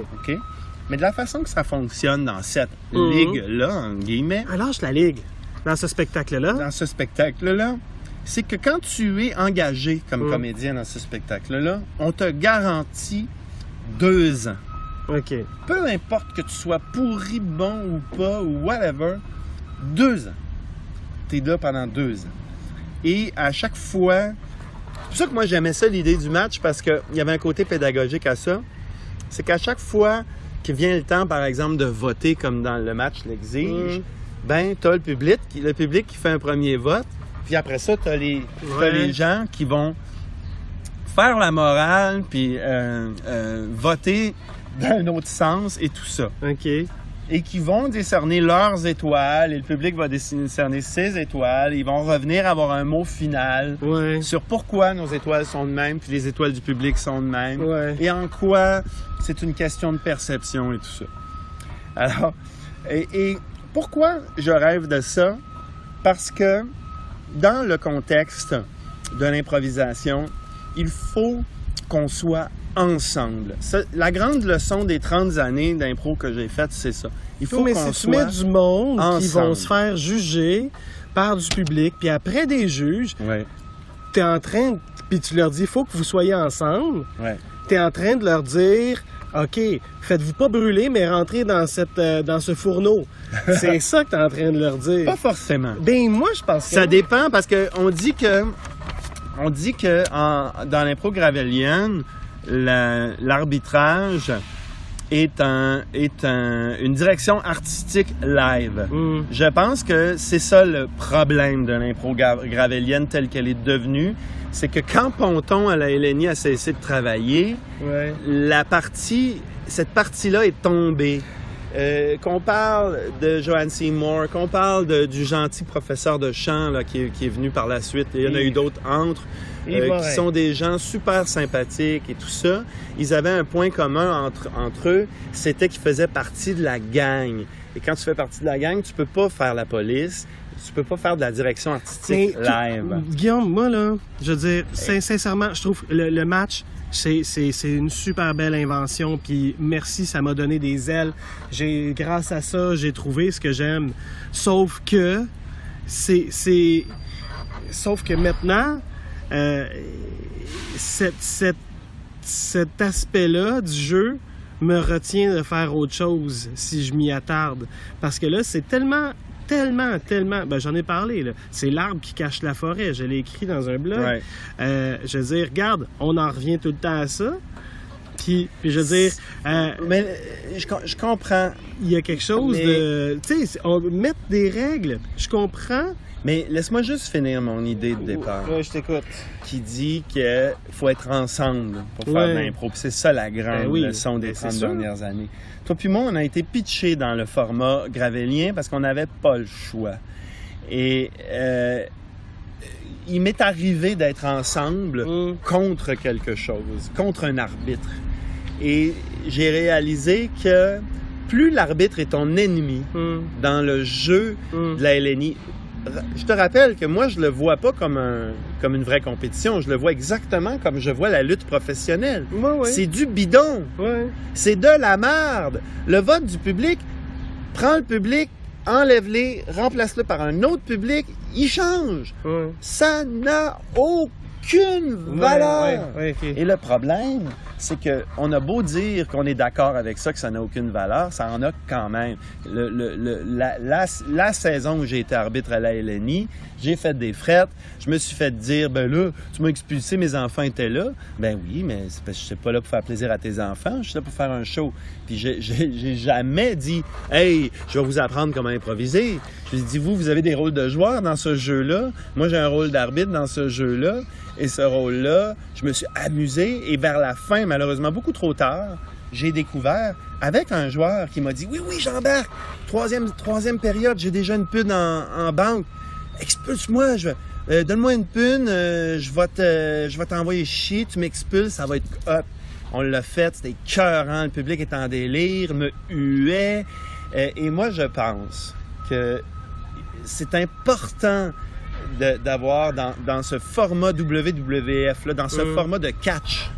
Mais de la façon que ça fonctionne dans cette ligue-là, en guillemets... Alors, la ligue, dans ce spectacle-là? Dans ce spectacle-là, c'est que quand tu es engagé comme comédien dans ce spectacle-là, on te garantit 2 ans. OK. Peu importe que tu sois pourri, bon ou pas, ou whatever, 2 ans. T'es là pendant 2 ans. Et à chaque fois... C'est pour ça que moi, j'aimais ça, l'idée du match, parce qu'il y avait un côté pédagogique à ça. C'est qu'à chaque fois qu'il vient le temps, par exemple, de voter, comme dans le match l'exige, ben, t'as le public qui fait un premier vote, puis après ça, t'as les gens qui vont faire la morale, puis voter dans un autre sens et tout ça. OK. Et qui vont décerner leurs étoiles, et le public va décerner ses étoiles, et ils vont revenir avoir un mot final sur pourquoi nos étoiles sont de même, puis les étoiles du public sont de même, et en quoi c'est une question de perception et tout ça. Alors, et pourquoi je rêve de ça? Parce que dans le contexte de l'improvisation, il faut qu'on soit ensemble. La grande leçon des 30 années d'impro que j'ai faites, c'est ça. Il faut qu'on soit tu mets du monde ensemble. Qui vont se faire juger par du public, puis après des juges, t'es en train, puis tu leur dis, il faut que vous soyez ensemble. T'es en train de leur dire, OK, faites-vous pas brûler, mais rentrez dans ce fourneau. C'est ça que t'es en train de leur dire. Pas forcément. Ben moi, je pense que... Ça dépend, parce qu'on dit que dans l'impro gravélienne, l'arbitrage est une direction artistique live. Je pense que c'est ça le problème de l'impro gravélienne telle qu'elle est devenue. C'est que quand Ponton à la LNI a cessé de travailler, cette partie-là est tombée. qu'on parle de Joanne Seymour, qu'on parle du gentil professeur de chant là, qui est venu par la suite, il y en a eu d'autres entre, qui sont des gens super sympathiques et tout ça, ils avaient un point commun entre eux, c'était qu'ils faisaient partie de la gang. Et quand tu fais partie de la gang, tu peux pas faire la police, tu peux pas faire de la direction artistique live. Guillaume, moi là, je veux dire, sincèrement, je trouve le match, c'est une super belle invention, puis merci, ça m'a donné des ailes. Grâce à ça, j'ai trouvé ce que j'aime. Sauf que maintenant, cet aspect-là du jeu me retient de faire autre chose si je m'y attarde. Parce que là, c'est tellement... Ben, j'en ai parlé, là. C'est l'arbre qui cache la forêt. Je l'ai écrit dans un blog. Ouais. Je veux dire, regarde, on en revient tout le temps à ça. Puis je veux dire... mais je comprends. Il y a quelque chose de... Tu sais, mettre des règles, je comprends. Mais laisse-moi juste finir mon idée de départ. Ouais, je t'écoute. Qui dit qu'il faut être ensemble pour faire de l'impro. Puis c'est ça la grande leçon des 30 dernières années. Toi puis moi, on a été pitchés dans le format gravélien parce qu'on n'avait pas le choix. Et il m'est arrivé d'être ensemble contre quelque chose, contre un arbitre. Et j'ai réalisé que plus l'arbitre est ton ennemi dans le jeu de la LNI, je te rappelle que moi, je le vois pas comme une vraie compétition. Je le vois exactement comme je vois la lutte professionnelle. Ouais. C'est du bidon. Ouais. C'est de la merde. Le vote du public, prends le public, enlève-les, remplace-le par un autre public, il change. Ouais. Ça n'a aucune valeur. Ouais, okay. Et le problème, c'est qu'on a beau dire qu'on est d'accord avec ça, que ça n'a aucune valeur, ça en a quand même. La saison où j'ai été arbitre à la LNI, j'ai fait des frettes, je me suis fait dire, ben là, tu m'as expulsé, mes enfants étaient là. Ben oui, mais c'est parce que je suis pas là pour faire plaisir à tes enfants, je suis là pour faire un show. Puis j'ai jamais dit, hey, je vais vous apprendre comment improviser. Je dit, vous avez des rôles de joueurs dans ce jeu-là. Moi, j'ai un rôle d'arbitre dans ce jeu-là. Et ce rôle-là, je me suis amusé. Et vers la fin, malheureusement, beaucoup trop tard, j'ai découvert avec un joueur qui m'a dit, oui, j'embarque. Troisième période, j'ai déjà une pune en banque. Expulse-moi, donne-moi une pune, je vais t'envoyer chier, tu m'expulses, ça va être hop. On l'a fait, c'était écœurant, le public était en délire, me huait. Et moi, je pense que c'est important d'avoir dans ce format WWF, là, dans ce format de catch,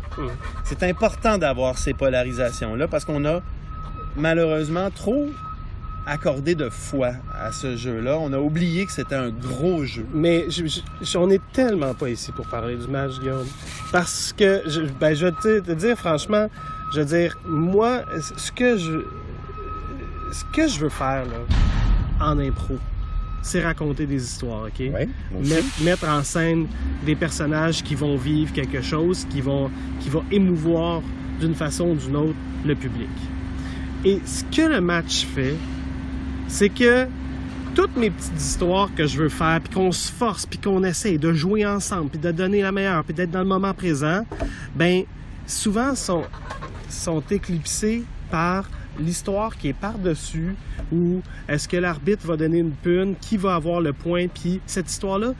c'est important d'avoir ces polarisations-là parce qu'on a malheureusement trop accordé de foi à ce jeu-là. On a oublié que c'était un gros jeu. Mais on n'est tellement pas ici pour parler du match, Guillaume. Parce que, je vais te dire franchement, je veux dire, moi, ce que je veux faire là, en impro, c'est raconter des histoires, OK? Ouais, mettre en scène des personnages qui vont vivre quelque chose, qui vont émouvoir d'une façon ou d'une autre le public. Et ce que le match fait, c'est que toutes mes petites histoires que je veux faire, puis qu'on se force, puis qu'on essaye de jouer ensemble, puis de donner la meilleure, puis d'être dans le moment présent, ben souvent sont éclipsées par l'histoire qui est par-dessus, ou est-ce que l'arbitre va donner une pune, qui va avoir le point, puis cette histoire-là,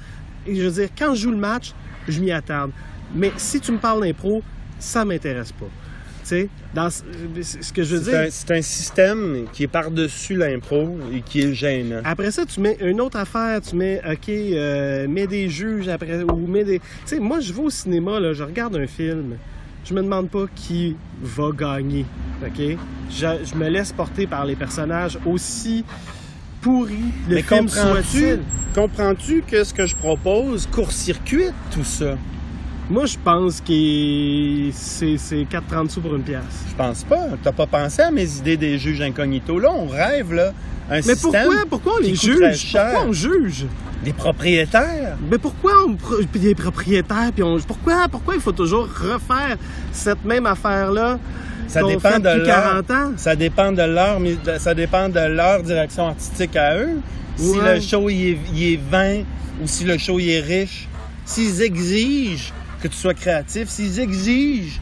je veux dire, quand je joue le match, je m'y attarde. Mais si tu me parles d'impro, ça m'intéresse pas. Tu sais, dans ce que je veux dire... C'est un système qui est par-dessus l'impro et qui est gênant. Après ça, tu mets une autre affaire, tu mets, mets des juges après, ou mets des... Tu sais, moi, je vais au cinéma, là, je regarde un film, je me demande pas qui va gagner, OK? Je me laisse porter par les personnages aussi pourris le film soit-il. Comprends-tu que ce que je propose court-circuite tout ça? Moi, je pense que c'est 4,30 sous pour une pièce. Je pense pas. T'as pas pensé à mes idées des juges incognito. Là, on rêve, là, un système. Mais pourquoi on les juge? Pourquoi on juge? Des propriétaires. Mais pourquoi puis des propriétaires? Puis pourquoi il faut toujours refaire cette même affaire-là? Ça dépend de 40 ans? Ça dépend de leur direction artistique à eux. Si le show il est vain ou si le show il est riche. S'ils exigent que tu sois créatif, s'ils exigent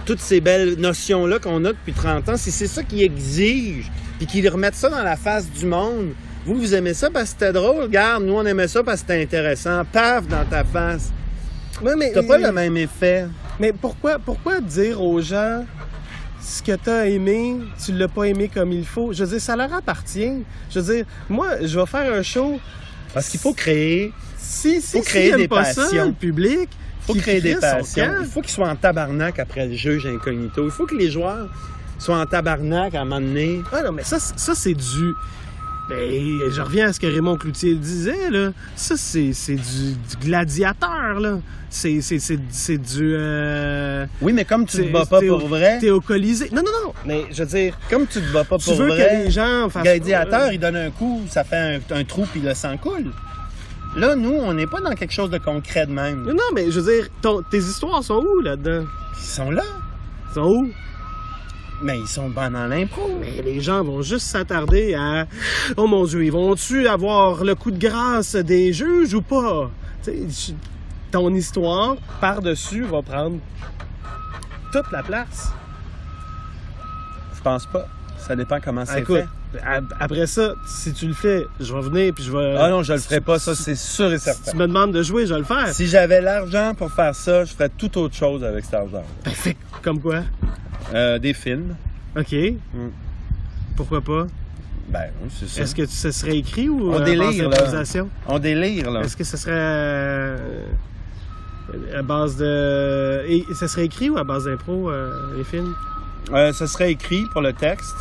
toutes ces belles notions-là qu'on a depuis 30 ans, si c'est ça qu'ils exigent, puis qu'ils remettent ça dans la face du monde. Vous aimez ça parce que c'était drôle? Regarde, nous, on aimait ça parce que c'était intéressant. Paf, dans ta face. Ouais, mais T'as pas le même effet. Mais pourquoi dire aux gens ce que t'as aimé, tu l'as pas aimé comme il faut? Je veux dire, ça leur appartient. Je veux dire, moi, je vais faire un show. Parce qu'il faut créer... Faut créer des pas passions. Ça, le public. Il faut créer des passions. Il faut qu'ils soient en tabarnak après le juge incognito. Il faut que les joueurs soient en tabarnak à un moment donné. Ah non, mais ça c'est du... Ben, je reviens à ce que Raymond Cloutier disait, là. Ça, c'est du gladiateur, là. C'est du... Oui, mais comme tu te bats pas pour vrai... T'es au Colisée. Non, mais je veux dire... Comme tu te bats pas pour vrai... Tu veux que les gens fassent... Gladiateur, il donne un coup, ça fait un trou, puis le sang coule. Là, nous, on n'est pas dans quelque chose de concret de même. Non, mais je veux dire, tes histoires sont où, là-dedans? Ils sont là. Ils sont où? Mais ils sont bons dans l'impro. Mais les gens vont juste s'attarder à... Oh mon Dieu, ils vont-tu avoir le coup de grâce des juges ou pas? Tu sais, ton histoire, par-dessus, va prendre toute la place. Je pense pas. Ça dépend comment c'est Écoute, fait. Après ça, si tu le fais, je vais venir puis je vais... Ah non, je le ferai pas, ça c'est sûr et certain. Si tu me demandes de jouer, je vais le faire. Si j'avais l'argent pour faire ça, je ferais tout autre chose avec cet argent. Comme quoi? Des films. OK. Pourquoi pas? Ben, c'est ça. Est-ce que ce serait écrit ou on délire, là. On délire, là. Est-ce que ce serait à base de... Et ça serait écrit ou à base d'impro, les films? Ça serait écrit pour le texte.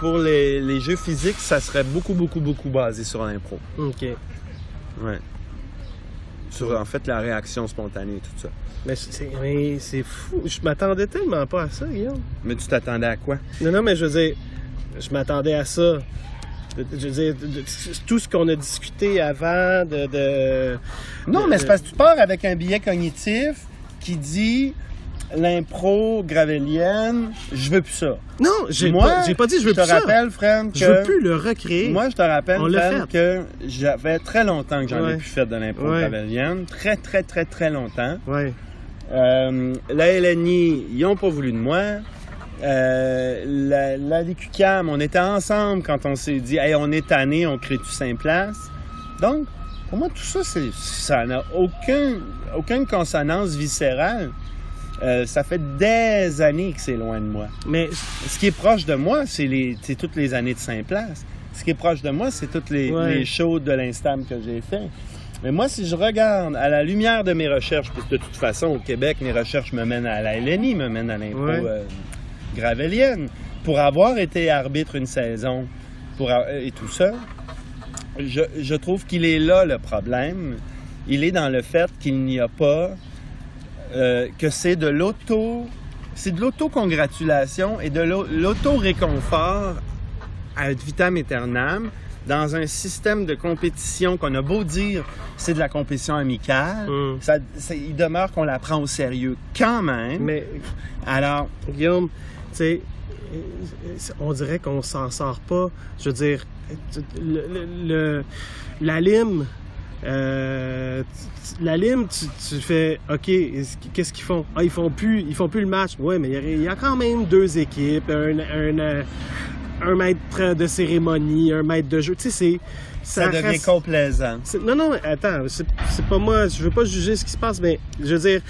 Pour les jeux physiques, ça serait beaucoup basé sur l'impro. OK. Ouais. Sur, en fait, la réaction spontanée et tout ça. Mais c'est fou. Je m'attendais tellement pas à ça, Guillaume. Mais tu t'attendais à quoi? Non, mais je veux dire, je m'attendais à ça. Je veux dire, tout ce qu'on a discuté avant Non, mais c'est parce que tu pars avec un biais cognitif qui dit l'impro gravellienne, je veux plus ça. Non, j'ai pas dit je veux plus ça. Je te rappelle, Fred, que... Je veux plus le recréer. Moi, je te rappelle, Fred, que j'avais très longtemps que j'en ai plus fait de l'impro gravellienne. Très longtemps. Ouais. La LNI, ils n'ont pas voulu de moi. La DQCAM, on était ensemble quand on s'est dit hey, on est tanné, on crée tout 5 places. Donc, pour moi, tout ça, ça n'a aucune consonance viscérale. Ça fait des années que c'est loin de moi. Mais ce qui est proche de moi, c'est toutes les années de 5 places. Ce qui est proche de moi, c'est toutes les shows de l'Instam que j'ai fait. Mais moi, si je regarde à la lumière de mes recherches, parce que de toute façon, au Québec, mes recherches me mènent à la LNI, me mènent à l'impro gravellienne. Pour avoir été arbitre une saison et tout ça, je trouve qu'il est là le problème. Il est dans le fait qu'il n'y a pas... que c'est de l'autocongratulation et de l'auto-réconfort ad vitam aeternam dans un système de compétition qu'on a beau dire c'est de la compétition amicale, il demeure qu'on la prend au sérieux quand même. Mais alors, Guillaume, tu sais, on dirait qu'on s'en sort pas. Je veux dire, la lime... la lime, tu fais OK, qu'est-ce qu'ils font? Ah, ils font plus le match. Ouais, mais il y a quand même 2 équipes, un maître de cérémonie, un maître de jeu. Tu sais, ça devient complaisant. Non, attends, c'est pas moi, je veux pas juger ce qui se passe, mais je veux dire...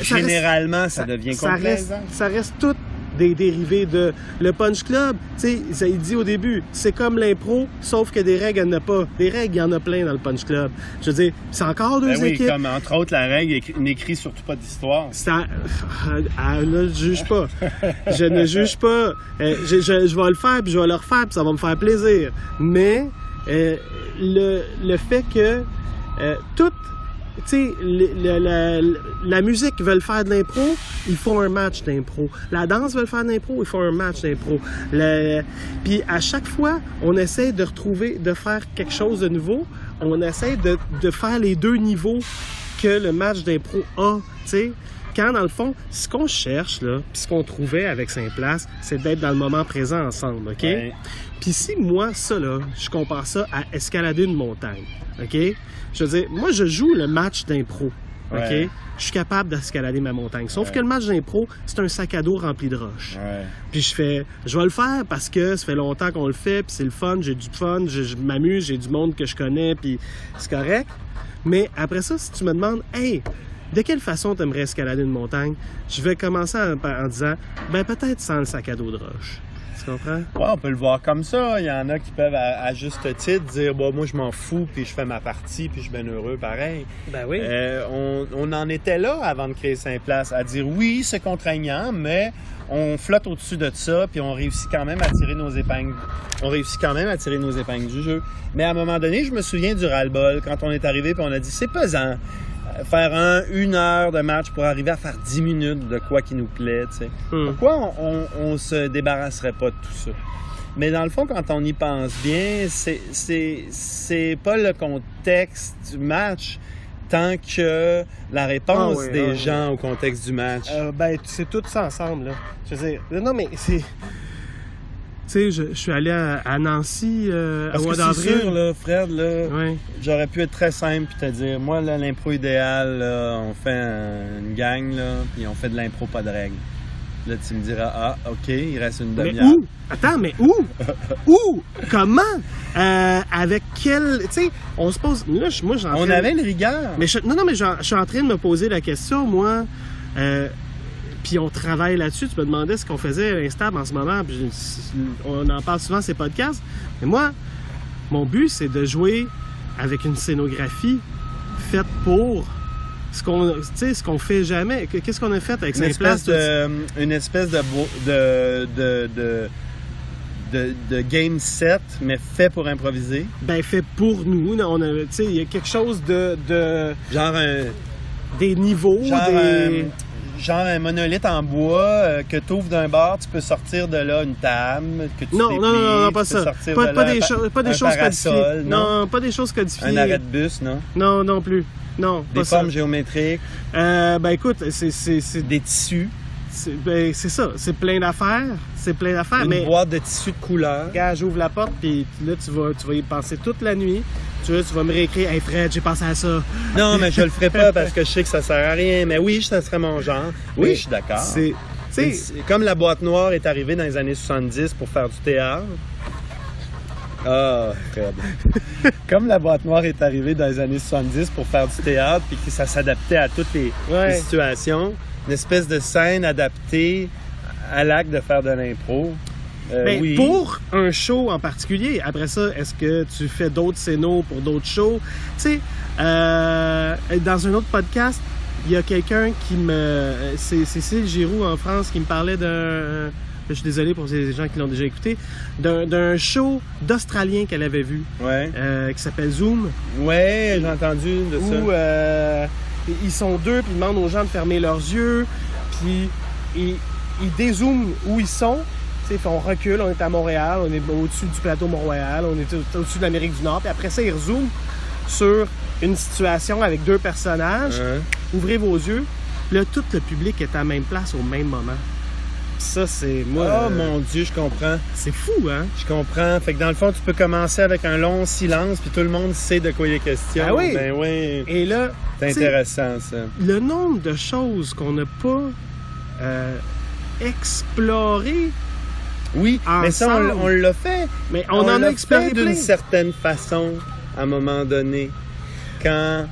généralement, ça devient complaisant. Ça reste tout des dérivés de le Punch Club. Tu sais, il dit au début, c'est comme l'impro, sauf que des règles, il n'y en a pas. Des règles, il y en a plein dans le Punch Club. Je veux dire, c'est encore 2 équipes. Comme entre autres, la règle n'écrit surtout pas d'histoire. Ça... ne juge pas. Je ne juge pas. Je vais le faire, puis je vais le refaire, puis ça va me faire plaisir. Mais le fait que tout... Tu sais, la musique veulent faire de l'impro, ils font un match d'impro. La danse veut faire de l'impro, ils font un match d'impro. Puis à chaque fois, on essaie de faire quelque chose de nouveau. On essaie de faire les 2 niveaux que le match d'impro a, tu sais. Quand, dans le fond, ce qu'on cherche, là, puis ce qu'on trouvait avec 5 places, c'est d'être dans le moment présent ensemble, OK? Ouais. Puis si moi, ça, là, je compare ça à escalader une montagne, OK? Je veux dire, moi, je joue le match d'impro, OK? Je suis capable d'escalader ma montagne. Sauf que le match d'impro, c'est un sac à dos rempli de roches. Puis je vais le faire parce que ça fait longtemps qu'on le fait, puis c'est le fun, j'ai du fun, je m'amuse, j'ai du monde que je connais, puis c'est correct. Mais après ça, si tu me demandes, hey, de quelle façon tu aimerais escalader une montagne? Je vais commencer en disant, ben peut-être sans le sac à dos de roche. Tu comprends? Ouais, on peut le voir comme ça. Il y en a qui peuvent, à juste titre, dire bon, moi, je m'en fous, puis je fais ma partie, puis je suis bien heureux, pareil. Ben oui. On en était là avant de créer Saint-Place, à dire oui, c'est contraignant, mais on flotte au-dessus de ça, puis on réussit quand même à tirer nos épingles. Du jeu. Mais à un moment donné, je me souviens du ras-le-bol, quand on est arrivé, puis on a dit c'est pesant. Faire une heure de match pour arriver à faire 10 minutes de quoi qui nous plaît, tu sais. Pourquoi on se débarrasserait pas de tout ça? Mais dans le fond, quand on y pense bien, c'est pas le contexte du match tant que la réponse des gens au contexte du match. Ben, c'est tout ça ensemble, là. Je veux dire, non, mais c'est... Tu sais, je suis allé à Nancy Parce au mois que d'avril. c'est sûr, là, Fred, là, j'aurais pu être très simple et te dire, moi, là, l'impro idéal, là, on fait une gang, là, puis on fait de l'impro pas de règles. Là, tu me diras, ah, OK, il reste une demi-heure. Mais où? Attends, mais où? Où? Comment? Avec quel... Tu sais, on se pose... Là, moi, j'en On avait une rigueur. Mais je suis en train de me poser la question, moi... Puis on travaille là-dessus. Tu me demandais ce qu'on faisait à l'Instab en ce moment. Puis on en parle souvent, ces podcasts. Mais moi, mon but, c'est de jouer avec une scénographie faite pour ce qu'on fait jamais. Qu'est-ce qu'on a fait avec cette place? Une espèce de game set, mais fait pour improviser. Ben, fait pour nous. Il y a quelque chose de... Genre des niveaux, genre un monolithe en bois que tu ouvres d'un bord, tu peux sortir de là une table, que tu déplies, non, pas ça. Pas des choses codifiées. Non, pas des choses codifiées. Un arrêt de bus, non? Non, non plus. Non, des formes géométriques. Ben écoute, c'est des tissus. C'est ça, c'est plein d'affaires. Une boîte de tissus de couleurs. Regarde, j'ouvre la porte, puis là, tu vas y penser toute la nuit. Tu vas me réécrire, hey Fred, j'ai pensé à ça. Non, mais je le ferai pas parce que je sais que ça sert à rien. Mais oui, ça serait mon genre. Oui, je suis d'accord. C'est comme la boîte noire est arrivée dans les années 70 pour faire du théâtre. Ah, Fred. Comme la boîte noire est arrivée dans les années 70 pour faire du théâtre, puis que ça s'adaptait à toutes les situations, une espèce de scène adaptée à l'acte de faire de l'impro. Oui. Pour un show en particulier. Après ça, est-ce que tu fais d'autres scénos pour d'autres shows? Tu sais, dans un autre podcast, il y a quelqu'un c'est Cécile Giroux en France qui me parlait d'un... Je suis désolé pour les gens qui l'ont déjà écouté. D'un show d'Australien qu'elle avait vu. Qui s'appelle Zoom. Ouais, j'ai entendu de ça. Où ils sont deux, puis ils demandent aux gens de fermer leurs yeux. Puis ils dézooment où ils sont. T'sais, on recule, on est à Montréal, on est au-dessus du plateau Mont-Royal, on est au-dessus de l'Amérique du Nord. Puis après ça, ils rezooment sur une situation avec deux personnages. Ouvrez vos yeux. Là, tout le public est à la même place au même moment. Ça, c'est moi. Oh mon Dieu, je comprends. C'est fou, hein? Je comprends. Fait que dans le fond, tu peux commencer avec un long silence, puis tout le monde sait de quoi il est question. Ah oui! Ben oui. Et là, c'est intéressant, ça. Le nombre de choses qu'on n'a pas explorées. Oui, mais ça, on l'a fait. Mais on en a exploré fait d'une certaine façon, à un moment donné. Quand...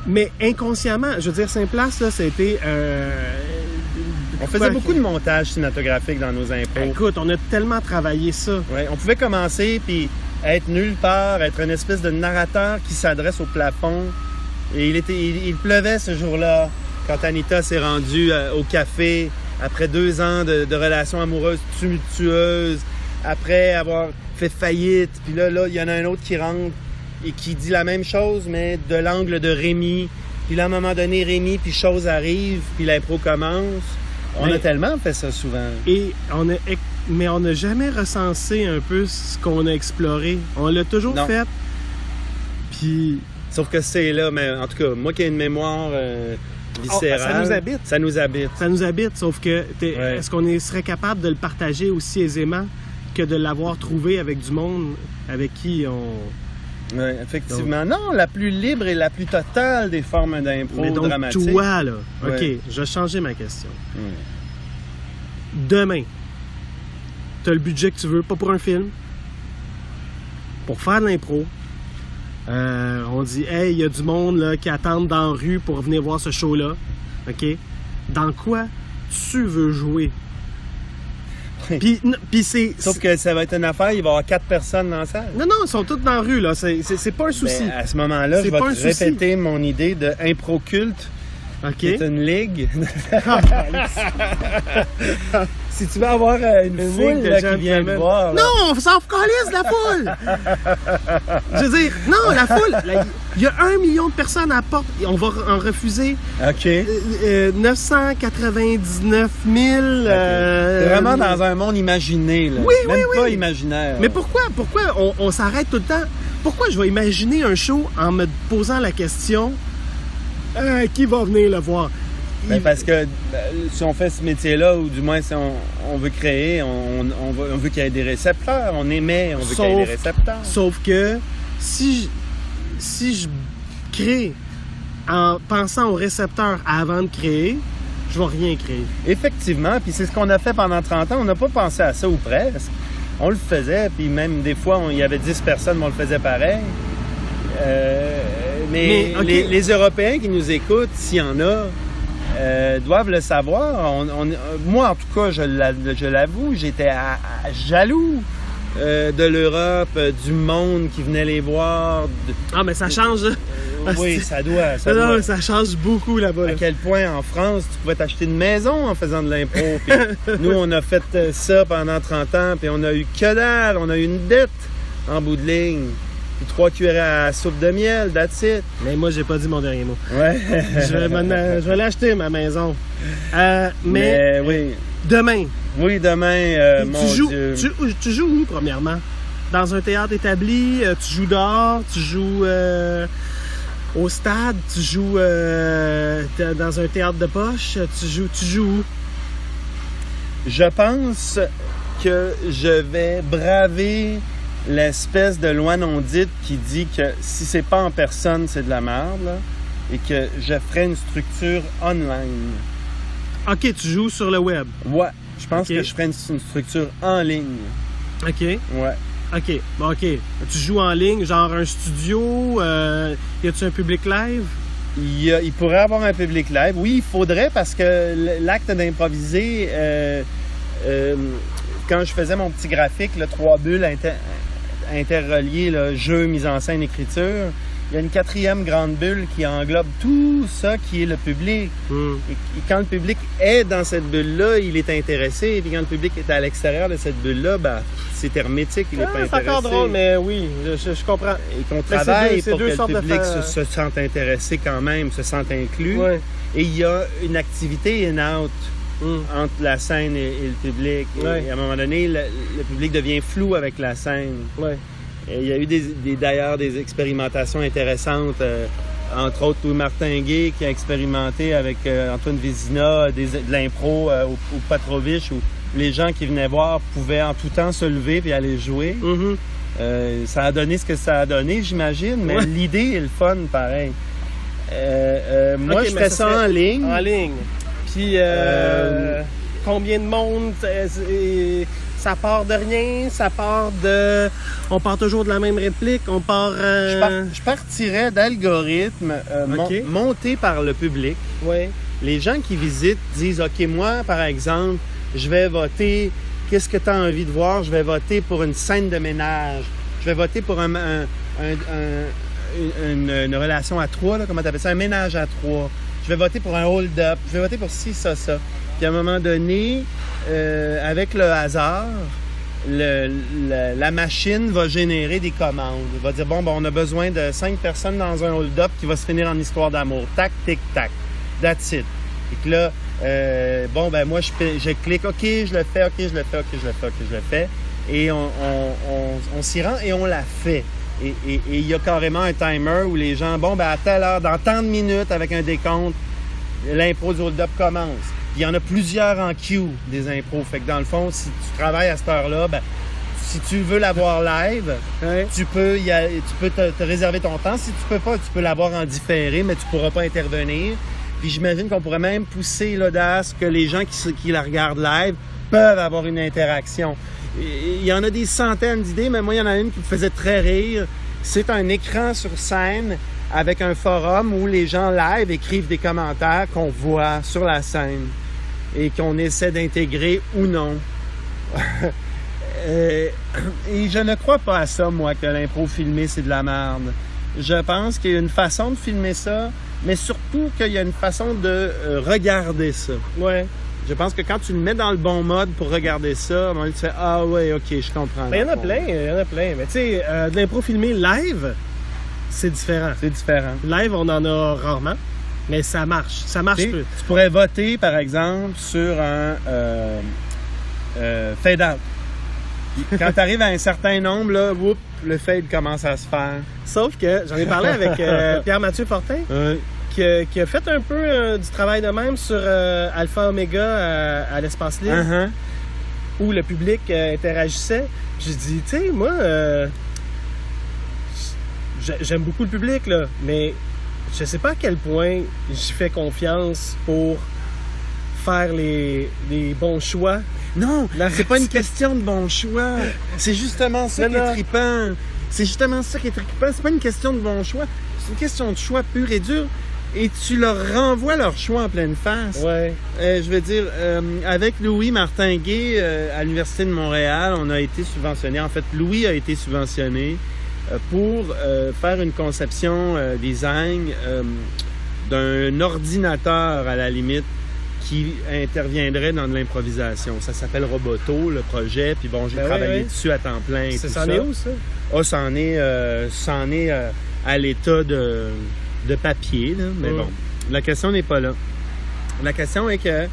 Mais inconsciemment, je veux dire, Saint-Place, là, ça a été... on faisait beaucoup de montage cinématographique dans nos impros. Écoute, on a tellement travaillé ça. Ouais, on pouvait commencer, puis être nulle part, être une espèce de narrateur qui s'adresse au plafond. Et il pleuvait ce jour-là, quand Anita s'est rendue au café, après 2 ans de relations amoureuses tumultueuses, après avoir fait faillite. Puis là, il y en a un autre qui rentre et qui dit la même chose, mais de l'angle de Rémi. Puis là, à un moment donné, Rémi, puis chose arrive, puis l'impro commence. On a tellement fait ça souvent. Mais on n'a jamais recensé un peu ce qu'on a exploré. On l'a toujours fait. Puis... Sauf que c'est là, mais en tout cas, moi qui ai une mémoire viscérale... ça nous habite. Ça nous habite. Ça nous habite, sauf que est-ce qu'on serait capable de le partager aussi aisément que de l'avoir trouvé avec du monde avec qui on... Oui, effectivement. Non, la plus libre et la plus totale des formes d'impro Mais donc, dramatique. toi, là, OK, Ouais. je vais changer ma question. Mm. Demain, t'as le budget que tu veux, pas pour un film, pour faire de l'impro. On dit, hey, il y a du monde là, qui attendent dans la rue pour venir voir ce show-là. OK? Dans quoi tu veux jouer? Puis c'est. Sauf que ça va être une affaire, il va y avoir 4 personnes dans la salle. Non, ils sont tous dans la rue, là. C'est pas un souci. Ben, à ce moment-là, C'est je vais pas un te souci. répéter mon idée de impro-culte, OK? qui est une ligue. Si tu veux avoir une Une foule ligue de là, gens qui vient de te famille. voir. là. Non, on s'en calisse de la foule! Je veux dire, non, la foule, il y a 1 million de personnes à la porte et on va en refuser OK. 999 000. T'es vraiment dans un monde imaginé, là. Oui, Même oui, pas oui. imaginaire. Mais pourquoi on s'arrête tout le temps? Pourquoi je vais imaginer un show en me posant la question qui va venir le voir? Ben, parce que si on fait ce métier-là, ou du moins si on veut créer, on veut qu'il y ait des récepteurs. On émet, on veut qu'il y ait des récepteurs. Sauf que si je crée en pensant au récepteur avant de créer, je vais rien créer. Effectivement, puis c'est ce qu'on a fait pendant 30 ans. On n'a pas pensé à ça ou presque. On le faisait, puis même des fois, il y avait 10 personnes, mais on le faisait pareil. Mais OK. les Européens qui nous écoutent, s'il y en a, doivent le savoir. Moi, en tout cas, je l'avoue, j'étais jaloux de l'Europe, du monde qui venait les voir. Ah, mais ça change. Là. Oui, ça doit. Non, ça change beaucoup là-bas. À Là. quel point en France, tu pouvais t'acheter une maison en faisant de l'impro. Puis nous, on a fait ça pendant 30 ans, puis on a eu que dalle. On a eu une dette en bout de ligne. Puis 3 cuillerées à soupe de miel, that's it. Mais moi, j'ai pas dit mon dernier mot. Ouais. Je vais l'acheter, ma maison. Mais Mais oui. demain, Oui, demain, mon tu joues, Dieu. tu joues où, premièrement? Dans un théâtre établi? Tu joues dehors? Tu joues au stade? Tu joues dans un théâtre de poche? Tu joues où? Je pense que je vais braver l'espèce de loi non dite qui dit que si c'est pas en personne, c'est de la merde, là, et que je ferai une structure online. OK, tu joues sur le web. Ouais, je pense Ok. que je ferai une structure en ligne. OK. Ouais. OK. Bon, OK. Tu joues en ligne, genre un studio? Y a-tu un public live? Il pourrait avoir un public live. Oui, il faudrait parce que l'acte d'improviser, quand je faisais mon petit graphique, 3 bulles interreliées, là, jeu, mise en scène, écriture, il y a une 4e grande bulle qui englobe tout ça qui est le public. Et quand le public est dans cette bulle-là, il est intéressé. Et puis quand le public est à l'extérieur de cette bulle-là, ben, c'est hermétique, il n'est pas C'est intéressé. encore drôle, mais oui, je comprends. Et qu'on c'est travaille deux pour que le sortes de public fa- se sente intéressé quand même, se sente inclus. Ouais. Et il y a une activité in-out entre la scène et le public. Ouais. Et à un moment donné, le public devient flou avec la scène. Ouais. Et il y a eu d'ailleurs des expérimentations intéressantes, entre autres Louis-Martin Gay qui a expérimenté avec Antoine Vézina de l'impro au Petrovich où les gens qui venaient voir pouvaient en tout temps se lever et aller jouer. Mm-hmm. Ça a donné ce que ça a donné, j'imagine, mais Ouais. l'idée est le fun pareil. Moi, Ok, je mais fais ça ça serait en ligne. En ligne. Puis, combien de monde? Ça part de rien? Ça part de... On part toujours de la même réplique? On part... Je partirais d'algorithmes Ok. montés par le public. Oui. Les gens qui visitent disent, OK, moi, par exemple, je vais voter, qu'est-ce que tu as envie de voir? Je vais voter pour une scène de ménage. Je vais voter pour une relation à 3, là, comment tu appelles ça? Un ménage à 3. Je vais voter pour un hold-up. Je vais voter pour ci, ça. Puis à un moment donné, avec le hasard, la machine va générer des commandes. Elle va dire, bon, on a besoin de 5 personnes dans un hold-up qui va se finir en histoire d'amour. Tac, tic, tac. That's it. Et que là, moi, je clique, OK, je le fais, OK, je le fais, OK, je le fais, OK, je le fais. Et on s'y rend et on la fait. Et il y a carrément un timer où les gens, à telle heure, dans tant de minutes, avec un décompte, l'impro du hold-up commence. Puis il y en a plusieurs en queue, des impros. Fait que dans le fond, si tu travailles à cette heure-là, tu Si tu veux la voir live, Ouais. tu peux te réserver ton temps. Si tu peux pas, tu peux la voir en différé, mais tu pourras pas intervenir. Puis j'imagine qu'on pourrait même pousser l'audace que les gens qui la regardent live peuvent avoir une interaction. Il y en a des centaines d'idées, mais moi, il y en a une qui me faisait très rire. C'est un écran sur scène avec un forum où les gens live écrivent des commentaires qu'on voit sur la scène et qu'on essaie d'intégrer ou non. Et je ne crois pas à ça, moi, que l'impro filmé, c'est de la merde. Je pense qu'il y a une façon de filmer ça, mais surtout qu'il y a une façon de regarder ça. Ouais. Je pense que quand tu le mets dans le bon mode pour regarder ça, à un moment donné, tu fais « Ah ouais, OK, je comprends. » Il y en a plein. Mais tu sais, de l'impro filmé live, c'est différent. C'est différent. Live, on en a rarement, mais ça marche. Ça marche peu. Tu pourrais voter, par exemple, sur un fade-out. Quand tu arrives à un certain nombre, là, whoop, le fade commence à se faire. Sauf que j'en ai parlé avec Pierre-Mathieu Fortin, qui a fait un peu du travail de même sur Alpha Omega à l'Espace Libre, Uh-huh. où le public interagissait. J'ai dit, tu sais, moi, j'aime beaucoup le public, là, mais je sais pas à quel point j'y fais confiance pour faire les bons choix. Non, c'est pas une question de bon choix. C'est justement ça qui est trippant. C'est justement ça qui est trippant. C'est pas une question de bon choix. C'est une question de choix pur et dur. Et tu leur renvoies leur choix en pleine face. Ouais. Je veux dire, avec Louis Martinguay à l'Université de Montréal, on a été subventionné. En fait, Louis a été subventionné pour faire une conception design d'un ordinateur à la limite qui interviendrait dans de l'improvisation. Ça s'appelle Roboto, le projet. Puis bon, j'ai travaillé dessus à temps plein et tout ça. Ça en est où, ça? Ah, c'en est à l'état de papier, là. Mais bon, la question n'est pas là. La question est que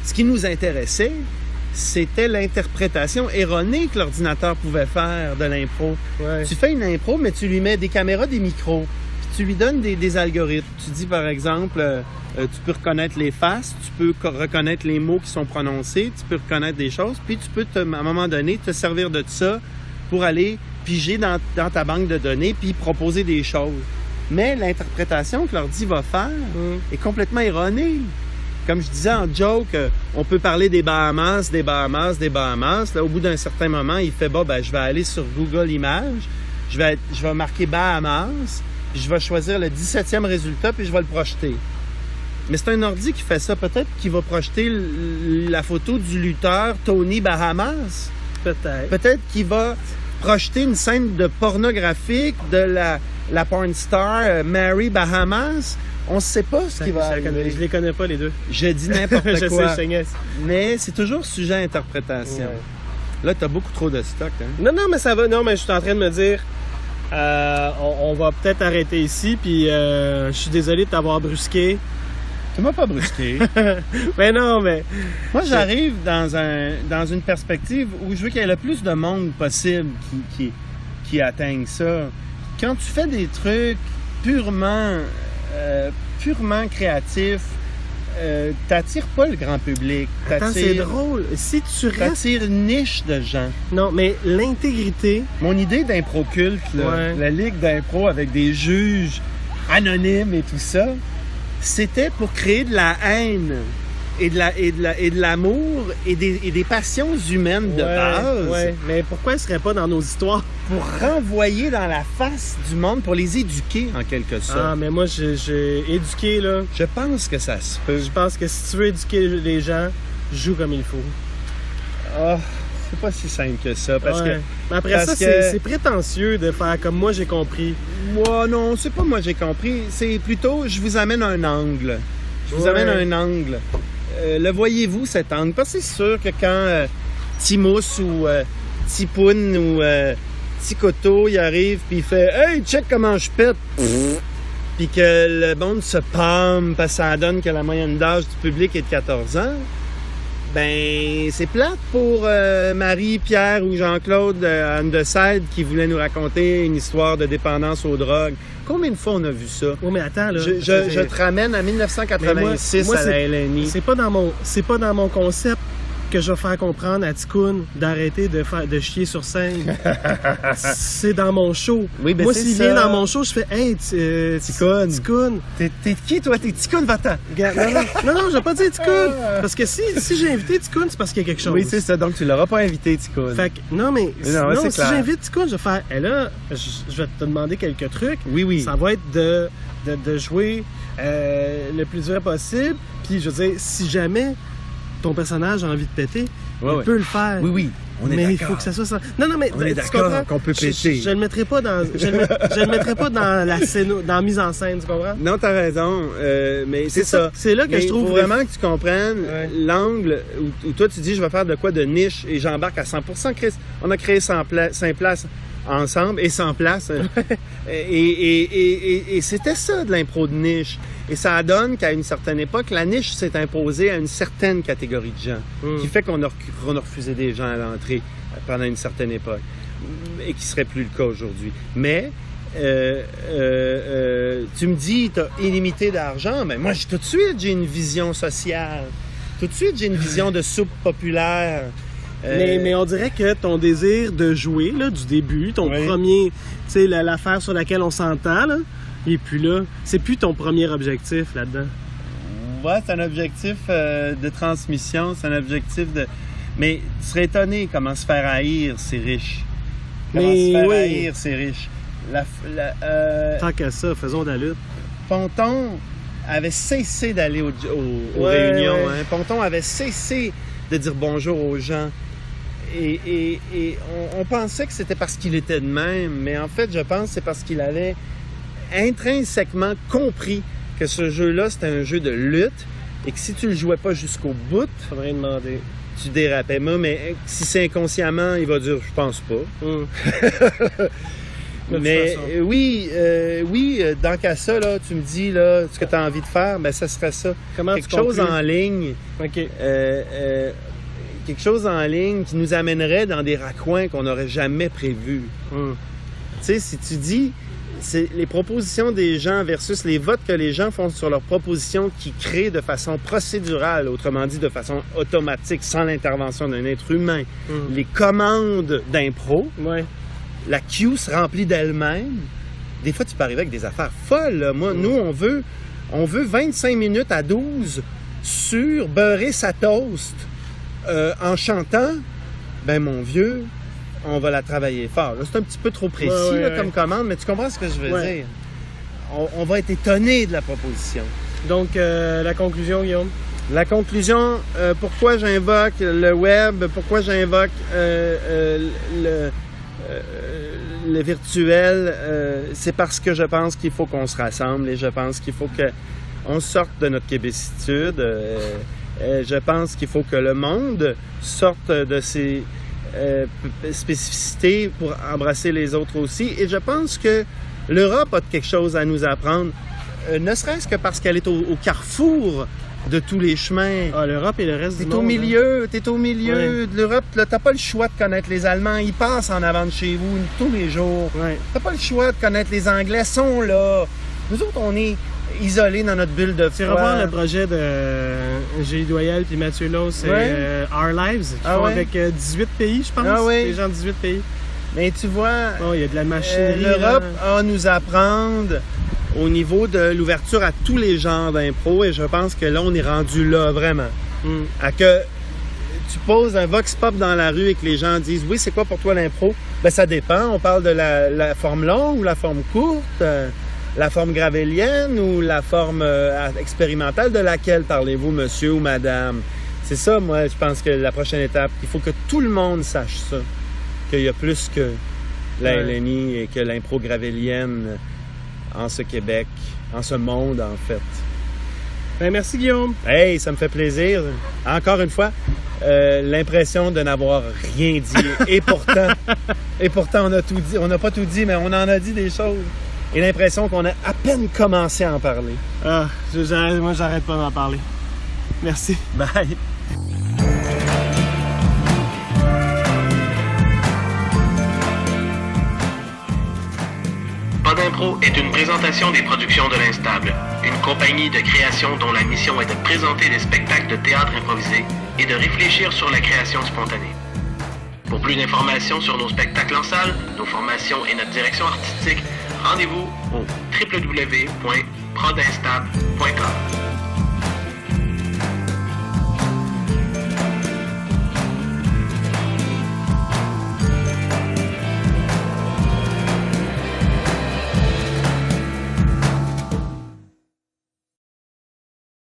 ce qui nous intéressait, c'était l'interprétation erronée que l'ordinateur pouvait faire de l'impro. Ouais. Tu fais une impro, mais tu lui mets des caméras, des micros. Tu lui donnes des algorithmes. Tu dis, par exemple, tu peux reconnaître les faces, tu peux reconnaître les mots qui sont prononcés, tu peux reconnaître des choses, puis tu peux, à un moment donné, te servir de ça pour aller piger dans ta banque de données puis proposer des choses. Mais l'interprétation que l'ordi va faire est complètement erronée. Comme je disais en joke, on peut parler des Bahamas. Là, au bout d'un certain moment, il fait, je vais aller sur Google Images, je vais marquer Bahamas, je vais choisir le 17e résultat, puis je vais le projeter. Mais c'est un ordi qui fait ça. Peut-être qu'il va projeter la photo du lutteur Tony Bahamas. Peut-être. Peut-être qu'il va projeter une scène de pornographique de la porn star Mary Bahamas. On ne sait pas ce qui va arriver. Je les connais pas, les deux. Je dis n'importe quoi. Je sais, mais c'est toujours sujet à interprétation. Ouais. Là, tu as beaucoup trop de stock. Hein? Non, mais ça va. Non, mais je suis en train de me dire... on va peut-être arrêter ici, puis je suis désolé de t'avoir brusqué. Tu m'as pas brusqué. Mais non, mais... Moi, j'arrive dans une perspective où je veux qu'il y ait le plus de monde possible qui atteigne ça. Quand tu fais des trucs purement créatifs, t'attires pas le grand public. Attends, c'est drôle. Si tu restes... T'attires une niche de gens. Non, mais l'intégrité... Mon idée d'impro-culte, la ligue d'impro avec des juges anonymes et tout ça, c'était pour créer de la haine et de l'amour et des passions humaines de base. Ouais. Mais pourquoi ils seraient pas dans nos histoires? Pour renvoyer dans la face du monde, pour les éduquer en quelque sorte. Ah, mais moi, j'ai éduqué, là. Je pense que ça se peut. Je pense que si tu veux éduquer les gens, joue comme il faut. Ah, c'est pas si simple que ça. Parce que après ça, c'est prétentieux de faire comme moi j'ai compris. Moi, non, c'est pas moi j'ai compris. C'est plutôt, je vous amène un angle. Le voyez-vous, cet angle? Parce que c'est sûr que quand Timous ou Tipoun ou Ticoto, il arrive puis il fait « Hey, check comment je pète! » Puis que le monde se palme parce que ça donne que la moyenne d'âge du public est de 14 ans. Ben, c'est plate pour Marie, Pierre ou Jean-Claude Andeside qui voulaient nous raconter une histoire de dépendance aux drogues. Combien de fois on a vu ça? Oui, mais attends, là. Je te ramène à 1986 à la LNI. C'est pas dans mon concept que je vais faire comprendre à Ticoun d'arrêter de chier sur scène. C'est dans mon show. Oui, ben moi, c'est s'il ça. vient dans mon show, je fais « Hey, Ticoun. Ticoun. T'es qui, toi? T'es Ticoun, va-t'en! Non, je vais pas dire Ticoun. Parce que si j'ai invité Ticoun, c'est parce qu'il y a quelque chose. Oui, c'est ça. Donc, tu l'auras pas invité, Ticoun. Fait que, non, mais c'est si clair. j'invite Ticoun, je vais faire « Hey, là, je vais te demander quelques trucs. Oui. Ça va être de jouer le plus vrai possible. Puis, je veux dire, si jamais ton personnage a envie de péter, il peut le faire. Oui. On est mais il d'accord. faut que ça soit ça. Non, mais On est tu d'accord comprends? qu'on peut péter. Je le mettrai pas dans. Je le mettrai pas dans la scène, dans la mise en scène, tu comprends? Non, t'as raison, mais c'est ça. C'est là que mais je trouve. faut vraiment que tu comprennes Ouais. l'angle où toi tu dis je vais faire de quoi de niche et j'embarque à 100%. Chris, on a créé 5 places ensemble et 100 places. et c'était ça de l'impro de niche. Et ça donne qu'à une certaine époque, la niche s'est imposée à une certaine catégorie de gens, qui fait qu'on a refusé des gens à l'entrée pendant une certaine époque, et qui serait plus le cas aujourd'hui. Mais tu me dis, tu as illimité d'argent, mais moi, tout de suite, j'ai une vision sociale. Tout de suite, j'ai une vision de soupe populaire. Mais on dirait que ton désir de jouer, là, du début, ton premier, tu sais, l'affaire sur laquelle on s'entend, là, il est plus là. C'est plus ton premier objectif là-dedans. Ouais, c'est un objectif de transmission, c'est un objectif de... Mais tu serais étonné comment se faire haïr, c'est riche. Comment se faire haïr, c'est riche. Tant qu'à ça, faisons de la lutte. Ponton avait cessé d'aller aux réunions. Hein. Ponton avait cessé de dire bonjour aux gens. Et on pensait que c'était parce qu'il était de même, mais en fait, je pense que c'est parce qu'il avait intrinsèquement compris que ce jeu-là, c'était un jeu de lutte et que si tu le jouais pas jusqu'au bout, faudrait demander. Tu dérapais. Moi, mais si c'est inconsciemment, il va dire « je pense pas ». Mais oui, dans qu'à ça, là, tu me dis là, ce que tu as envie de faire, ben ça serait ça. Comment quelque chose en ligne. OK. Quelque chose en ligne qui nous amènerait dans des raccoins qu'on n'aurait jamais prévus. Tu sais, si tu dis, c'est les propositions des gens versus les votes que les gens font sur leurs propositions qui créent de façon procédurale, autrement dit de façon automatique, sans l'intervention d'un être humain, les commandes d'impro, la queue se remplit d'elle-même. Des fois, tu peux arriver avec des affaires folles. Là. Moi, nous, on veut 25 minutes à 12 sur beurrer sa toast en chantant. Ben, mon vieux, on va la travailler fort. Là, c'est un petit peu trop précis comme commande, mais tu comprends ce que je veux dire. On va être étonné de la proposition. Donc, la conclusion, Guillaume? La conclusion, pourquoi j'invoque le web, pourquoi j'invoque le virtuel, c'est parce que je pense qu'il faut qu'on se rassemble et je pense qu'il faut qu'on sorte de notre québécitude. Je pense qu'il faut que le monde sorte de ses spécificités pour embrasser les autres aussi. Et je pense que l'Europe a quelque chose à nous apprendre, ne serait-ce que parce qu'elle est au carrefour de tous les chemins. Ah, l'Europe et le reste du monde. T'es au milieu de l'Europe. Là, t'as pas le choix de connaître les Allemands. Ils passent en avant de chez vous tous les jours. T'as pas le choix de connaître les Anglais. Ils sont là. Nous autres, on est isolés dans notre bulle de Tu foi. revoir le projet de Gilles Doyel puis Mathieu Lowe, c'est Our Lives. Ils font avec 18 pays, je pense. Les gens de 18 pays. Mais tu vois, il y a de la machinerie. L'Europe a à nous apprendre au niveau de l'ouverture à tous les genres d'impro, et je pense que là, on est rendu là, vraiment. À que tu poses un vox pop dans la rue et que les gens disent « Oui, c'est quoi pour toi l'impro? » Ben ça dépend. On parle de la forme longue ou la forme courte, la forme gravélienne ou la forme expérimentale. De laquelle parlez-vous, monsieur ou madame? C'est ça, moi, je pense que la prochaine étape. Il faut que tout le monde sache ça, qu'il y a plus que la LNI et que l'impro gravélienne en ce Québec, en ce monde, en fait. Ben, merci, Guillaume. Hey, ça me fait plaisir. Encore une fois, l'impression de n'avoir rien dit. Et pourtant, on a tout dit. On n'a pas tout dit, mais on en a dit des choses. Et l'impression qu'on a à peine commencé à en parler. Ah, moi, j'arrête pas d'en parler. Merci. Bye. Pas d'impro. d'impro est une présentation des productions de l'Instable, une compagnie de création dont la mission est de présenter des spectacles de théâtre improvisé et de réfléchir sur la création spontanée. Pour plus d'informations sur nos spectacles en salle, nos formations et notre direction artistique, rendez-vous au www.prodinstable.com.